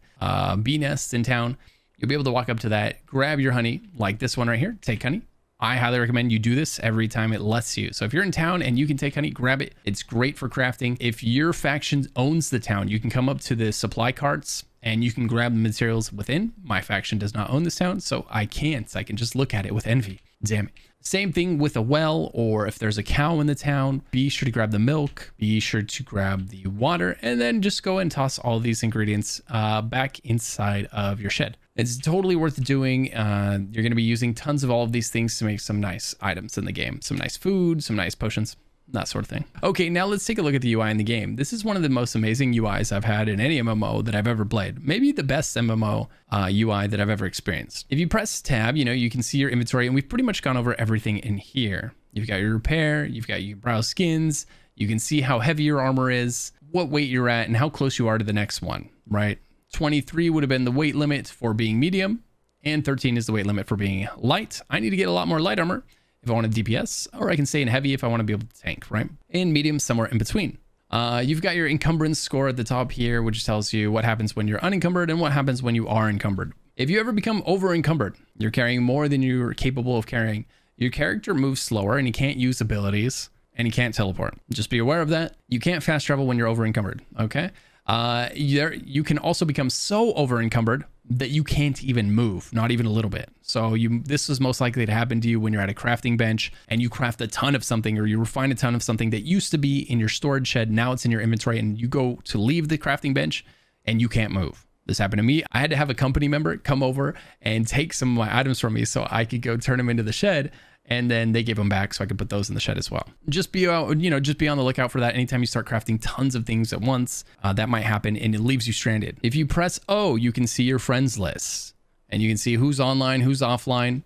bee nest in town. You'll be able to walk up to that, grab your honey, like this one right here, take honey. I highly recommend you do this every time it lets you. So if you're in town and you can take honey, grab it. It's great for crafting. If your faction owns the town, you can come up to the supply carts and you can grab the materials within. My faction does not own this town, so I can't. I can just look at it with envy. Damn it. Same thing with a well, or if there's a cow in the town, be sure to grab the milk, be sure to grab the water, and then just go and toss all these ingredients back inside of your shed. It's totally worth doing. You're going to be using tons of all of these things to make some nice items in the game. Some nice food, some nice potions, that sort of thing. Okay, now let's take a look at the UI in the game. This is one of the most amazing UIs I've had in any MMO that I've ever played. Maybe the best MMO UI that I've ever experienced. If you press tab, you can see your inventory, and we've pretty much gone over everything in here. You've got your repair, you can browse skins, you can see how heavy your armor is, what weight you're at, and how close you are to the next one, right? 23 would have been the weight limit for being medium, and 13 is the weight limit for being light. I need to get a lot more light armor if I want a DPS, or I can stay in heavy if I want to be able to tank, right? And medium somewhere in between. You've got your encumbrance score at the top here, which tells you what happens when you're unencumbered and what happens when you are encumbered. If you ever become over encumbered, you're carrying more than you're capable of carrying, your character moves slower and he can't use abilities and he can't teleport. Just be aware of that. You can't fast travel when you're over encumbered, okay? You can also become so over encumbered that you can't even move, not even a little bit. So this is most likely to happen to you when you're at a crafting bench and you craft a ton of something, or you refine a ton of something that used to be in your storage shed. Now it's in your inventory, and you go to leave the crafting bench and you can't move. This happened to me. I had to have a company member come over and take some of my items from me so I could go turn them into the shed. And then they gave them back so I could put those in the shed as well. Just be out, just be on the lookout for that. Anytime you start crafting tons of things at once, that might happen and it leaves you stranded. If you press O, you can see your friends list and you can see who's online, who's offline,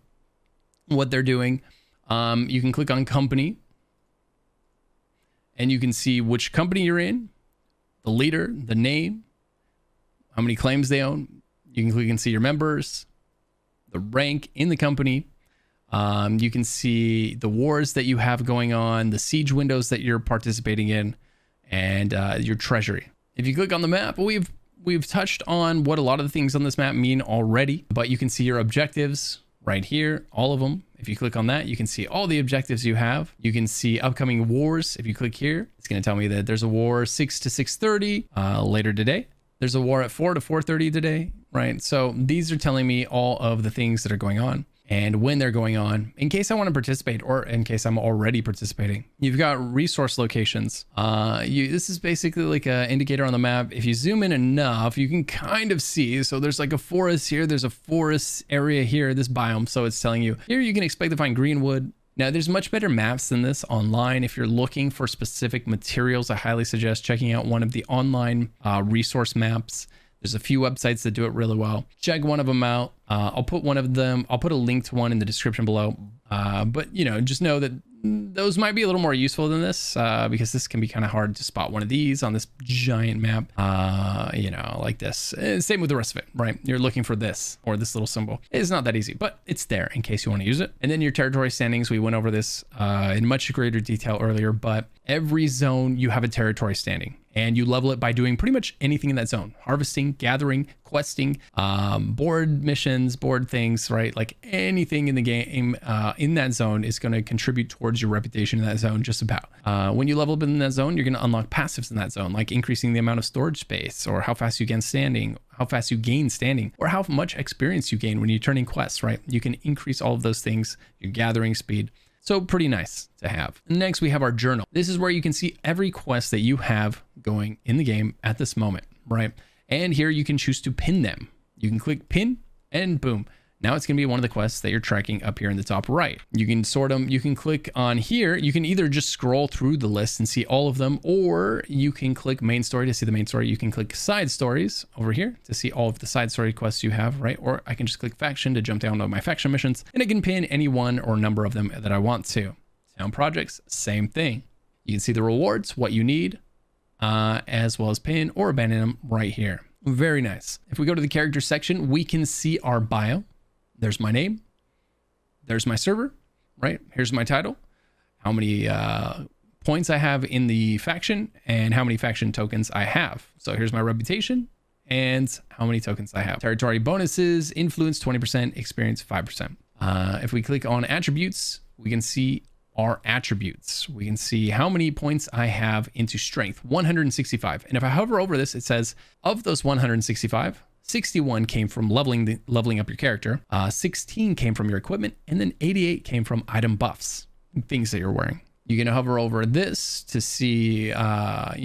what they're doing. You can click on company and you can see which company you're in, the leader, the name, how many claims they own. You can click and see your members, the rank in the company. You can see the wars that you have going on, the siege windows that you're participating in, and your treasury. If you click on the map, we've touched on what a lot of the things on this map mean already, but you can see your objectives right here, all of them. If you click on that, you can see all the objectives you have. You can see upcoming wars. If you click here, it's going to tell me that there's a war 6 to 6:30 later today. There's a war at 4 to 4:30 today, right? So these are telling me all of the things that are going on and when they're going on, in case I want to participate or in case I'm already participating. You've got resource locations. This is basically like an indicator on the map. If you zoom in enough, you can kind of see. So there's like a forest here. There's a forest area here, this biome. So it's telling you here you can expect to find greenwood. Now, there's much better maps than this online. If you're looking for specific materials, I highly suggest checking out one of the online resource maps. There's a few websites that do it really well. Check one of them out. I'll put a link to one in the description below. But just know that those might be a little more useful than this because this can be kind of hard to spot one of these on this giant map, like this. Same with the rest of it, right? You're looking for this or this little symbol. It's not that easy, but it's there in case you want to use it. And then your territory standings, we went over this in much greater detail earlier, but every zone you have a territory standing. And you level it by doing pretty much anything in that zone. Harvesting, gathering, questing, board missions, board things, right? Like anything in the game in that zone is going to contribute towards your reputation in that zone just about. When you level up in that zone, you're going to unlock passives in that zone, like increasing the amount of storage space or how fast you gain standing, or how much experience you gain when you turn in quests, right? You can increase all of those things, your gathering speed. So pretty nice to have. Next, we have our journal. This is where you can see every quest that you have going in the game at this moment, right? And here you can choose to pin them. You can click pin and boom. Now it's going to be one of the quests that you're tracking up here in the top right. You can sort them. You can click on here. You can either just scroll through the list and see all of them, or you can click main story to see the main story. You can click side stories over here to see all of the side story quests you have, right? Or I can just click faction to jump down to my faction missions, and I can pin any one or number of them that I want to. Town projects, same thing. You can see the rewards, what you need, as well as pin or abandon them right here. Very nice. If we go to the character section, we can see our bio. There's my name. There's my server, right? Here's my title, how many points I have in the faction, and how many faction tokens I have. So here's my reputation and how many tokens I have. Territory bonuses, influence 20%, experience 5%. If we click on attributes, we can see our attributes. We can see how many points I have into strength, 165. And if I hover over this, it says of those 165, 61 came from leveling up your character, 16 came from your equipment, and then 88 came from item buffs, things that you're wearing. You can hover over this to see, a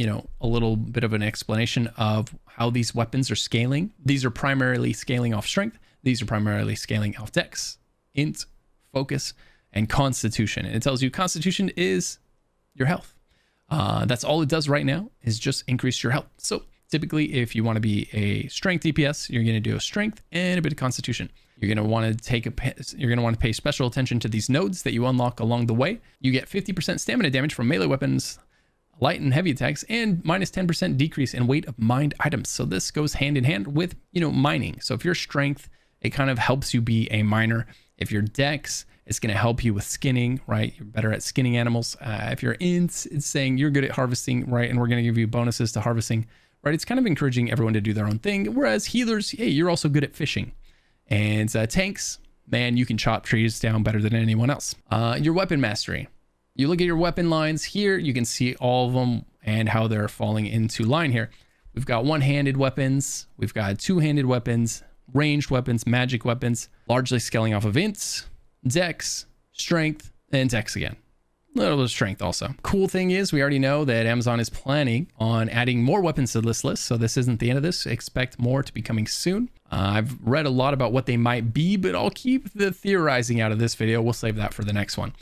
little bit of an explanation of how these weapons are scaling. These are primarily scaling off strength. These are primarily scaling off dex, int, focus, and constitution. And it tells you constitution is your health. That's all it does right now, is just increase your health. So typically, if you want to be a strength DPS, you're going to do a strength and a bit of constitution. You're going to want to pay special attention to these nodes that you unlock along the way. You get 50% stamina damage from melee weapons, light and heavy attacks, and minus 10% decrease in weight of mined items. So this goes hand in hand with, mining. So if you're strength, it kind of helps you be a miner. If you're dex, it's going to help you with skinning, right? You're better at skinning animals. If you're int, it's saying you're good at harvesting, right? And we're going to give you bonuses to harvesting, right? It's kind of encouraging everyone to do their own thing. Whereas healers, hey, you're also good at fishing. And tanks, man, you can chop trees down better than anyone else. Your weapon mastery. You look at your weapon lines here, you can see all of them and how they're falling into line here. We've got one-handed weapons. We've got two-handed weapons, ranged weapons, magic weapons, largely scaling off of ints, dex, strength, and dex again. A little bit of strength also. Cool thing is, we already know that Amazon is planning on adding more weapons to this list. So this isn't the end of this. Expect more to be coming soon. I've read a lot about what they might be, but I'll keep the theorizing out of this video. We'll save that for the next one.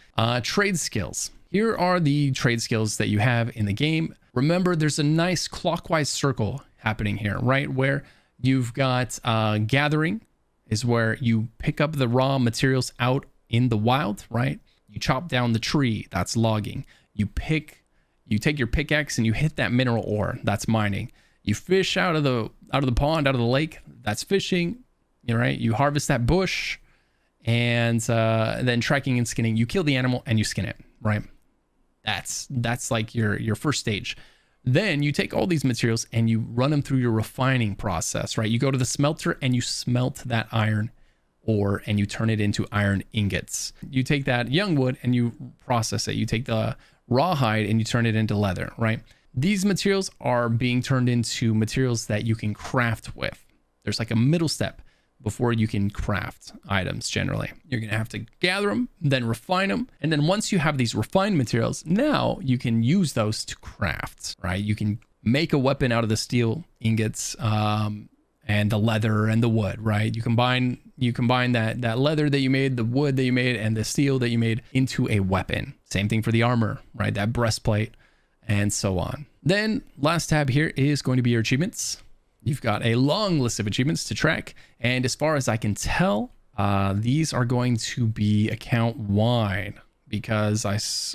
Trade skills. Here are the trade skills that you have in the game. Remember, there's a nice clockwise circle happening here, right? Where you've got gathering is where you pick up the raw materials out in the wild, right? You chop down the tree, that's logging. You take your pickaxe and you hit that mineral ore, that's mining. You fish out of the pond, out of the lake, that's fishing, right? You harvest that bush, And then tracking and skinning, you kill the animal and you skin it, right? That's like your first stage. Then you take all these materials and you run them through your refining process, right? You go to the smelter and you smelt that iron ore and you turn it into iron ingots. You take that young wood and you process it. You take the rawhide and you turn it into leather, right? These materials are being turned into materials that you can craft with. There's like a middle step before you can craft items. Generally, you're going to have to gather them, then refine them. And then once you have these refined materials, now you can use those to craft, right? You can make a weapon out of the steel ingots, and the leather and the wood, right? You combine that leather that you made, the wood that you made, and the steel that you made into a weapon. Same thing for the armor, right? That breastplate and so on. Then last tab here is going to be your achievements. You've got a long list of achievements to track. And as far as I can tell, these are going to be account wide because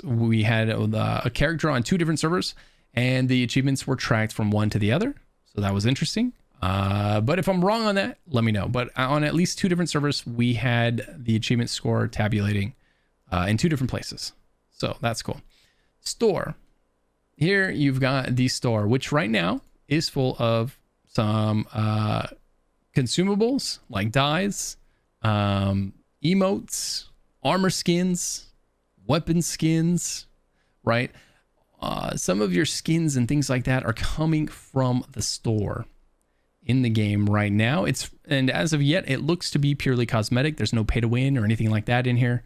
we had a character on 2 different servers and the achievements were tracked from one to the other. So that was interesting. But if I'm wrong on that, let me know. But on at least 2 different servers, we had the achievement score tabulating in 2 different places. So that's cool. Store. Here you've got the store, which right now is full of some consumables like dyes, emotes, armor skins, weapon skins, right? Some of your skins and things like that are coming from the store in the game right now. And as of yet, it looks to be purely cosmetic. There's no pay to win or anything like that in here,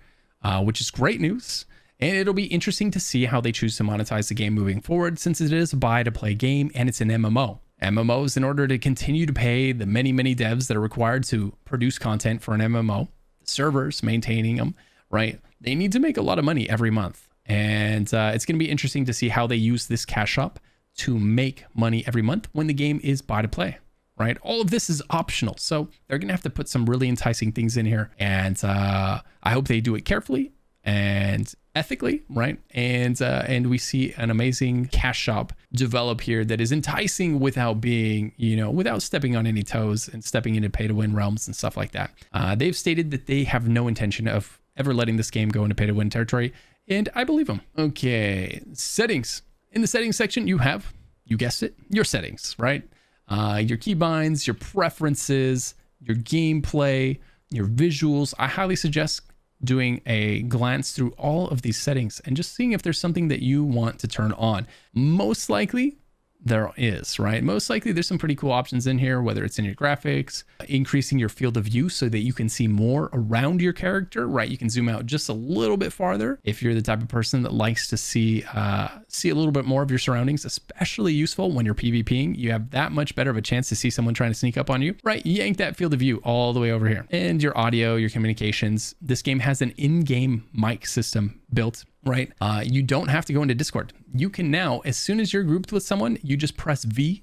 which is great news. And it'll be interesting to see how they choose to monetize the game moving forward, since it is a buy to play game and it's an MMO. MMOs, in order to continue to pay the many devs that are required to produce content for an MMO, servers maintaining them, right? They need to make a lot of money every month. And it's going to be interesting to see how they use this cash shop to make money every month when the game is buy to play, right? All of this is optional. So they're going to have to put some really enticing things in here. And I hope they do it carefully and ethically, right? And we see an amazing cash shop develop here that is enticing without being, without stepping on any toes and stepping into pay to win realms and stuff like that. They've stated that they have no intention of ever letting this game go into pay to win territory, and I believe them. Okay, settings. In the settings section, you have, you guessed it, your settings, right? Your keybinds, your preferences, your gameplay, your visuals. I highly suggest doing a glance through all of these settings and just seeing if there's something that you want to turn on. Most likely there is, right? Most likely there's some pretty cool options in here, whether it's in your graphics, increasing your field of view so that you can see more around your character, right? You can zoom out just a little bit farther if you're the type of person that likes to see a little bit more of your surroundings, especially useful when you're PvPing. You have that much better of a chance to see someone trying to sneak up on you, right? Yank that field of view all the way over here. And your audio, your communications. This game has an in-game mic system built, right? You don't have to go into Discord. You can now, as soon as you're grouped with someone, you just press V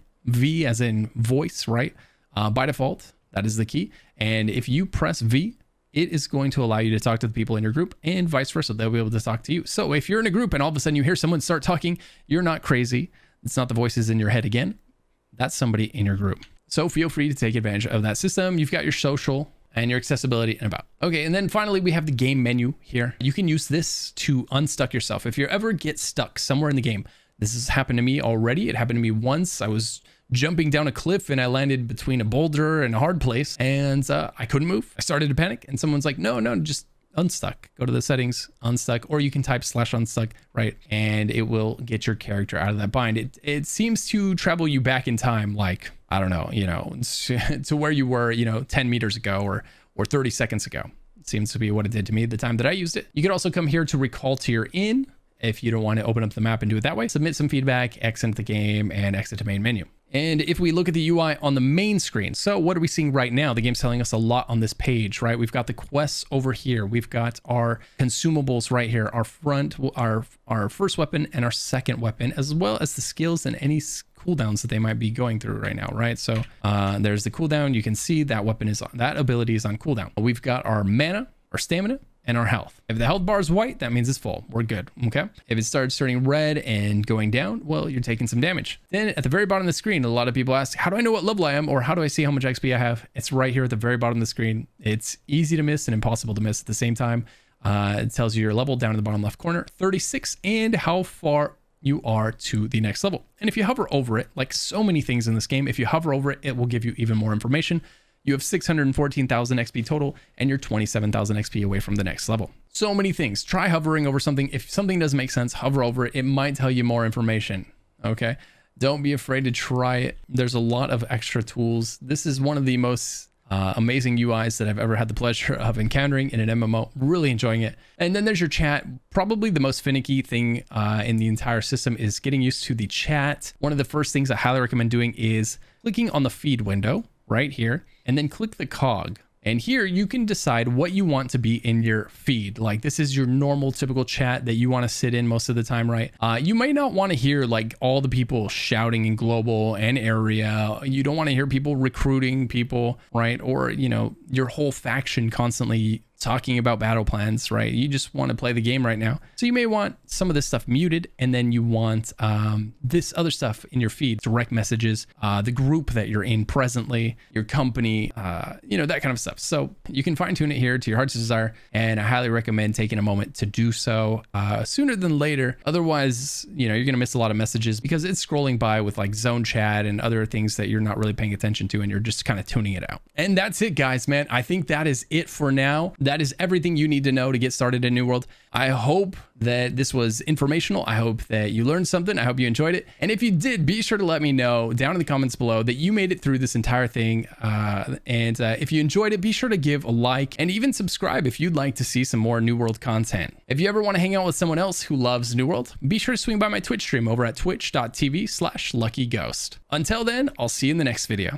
as in voice, right? By default, that is the key. And if you press V, it is going to allow you to talk to the people in your group and vice versa. They'll be able to talk to you. So if you're in a group and all of a sudden you hear someone start talking, you're not crazy. It's not the voices in your head again. That's somebody in your group. So feel free to take advantage of that system. You've got your social and your accessibility and about. Okay, and then finally we have the game menu here. You can use this to unstuck yourself. If you ever get stuck somewhere in the game, this has happened to me already. It happened to me once. I was jumping down a cliff and I landed between a boulder and a hard place and I couldn't move. I started to panic and someone's like, no, just unstuck. Go to the settings, unstuck, or you can type /unstuck, right? And it will get your character out of that bind. It seems to travel you back in time, like, I don't know, to where you were, 10 meters ago or 30 seconds ago. It seems to be what it did to me at the time that I used it. You could also come here to recall to your inn if you don't want to open up the map and do it that way. Submit some feedback, exit the game, and exit to main menu. And if we look at the UI on the main screen, so what are we seeing right now? The game's telling us a lot on this page, right? We've got the quests over here. We've got our consumables right here, our first weapon and our second weapon, as well as the skills and any cooldowns that they might be going through right now, right? So there's the cooldown. You can see that that ability is on cooldown. We've got our mana, our stamina, and our health. If the health bar is white, that means it's full. We're good, okay? If it starts turning red and going down, well, you're taking some damage. Then at the very bottom of the screen, a lot of people ask, how do I know what level I am, or how do I see how much XP I have? It's right here at the very bottom of the screen. It's easy to miss and impossible to miss at the same time. It tells you your level down in the bottom left corner, 36, and how far you are to the next level. And if you hover over it, like so many things in this game, if you hover over it, it will give you even more information. You have 614,000 XP total, and you're 27,000 XP away from the next level. So many things. Try hovering over something. If something doesn't make sense, hover over it. It might tell you more information, okay? Don't be afraid to try it. There's a lot of extra tools. This is one of the most amazing UIs that I've ever had the pleasure of encountering in an MMO. Really enjoying it. And then there's your chat. Probably the most finicky thing in the entire system is getting used to the chat. One of the first things I highly recommend doing is clicking on the feed window right here, and then click the cog. And here you can decide what you want to be in your feed. Like this is your normal typical chat that you want to sit in most of the time, right? You may not want to hear like all the people shouting in global and area. You don't want to hear people recruiting people, right? Or, you know, your whole faction constantly talking about battle plans, right? You just want to play the game right now. So you may want some of this stuff muted, and then you want this other stuff in your feed, direct messages, the group that you're in presently, your company, you know, that kind of stuff. So you can fine tune it here to your heart's desire, and I highly recommend taking a moment to do so sooner than later. Otherwise, you know, you're going to miss a lot of messages because it's scrolling by with like zone chat and other things that you're not really paying attention to, and you're just kind of tuning it out. And that's it, guys, man. I think that is it for now. That is everything you need to know to get started in New World. I hope that this was informational. I hope that you learned something. I hope you enjoyed it. And if you did, be sure to let me know down in the comments below that you made it through this entire thing. And if you enjoyed it, be sure to give a like and even subscribe if you'd like to see some more New World content. If you ever want to hang out with someone else who loves New World, be sure to swing by my Twitch stream over at twitch.tv/luckyghost. Until then, I'll see you in the next video.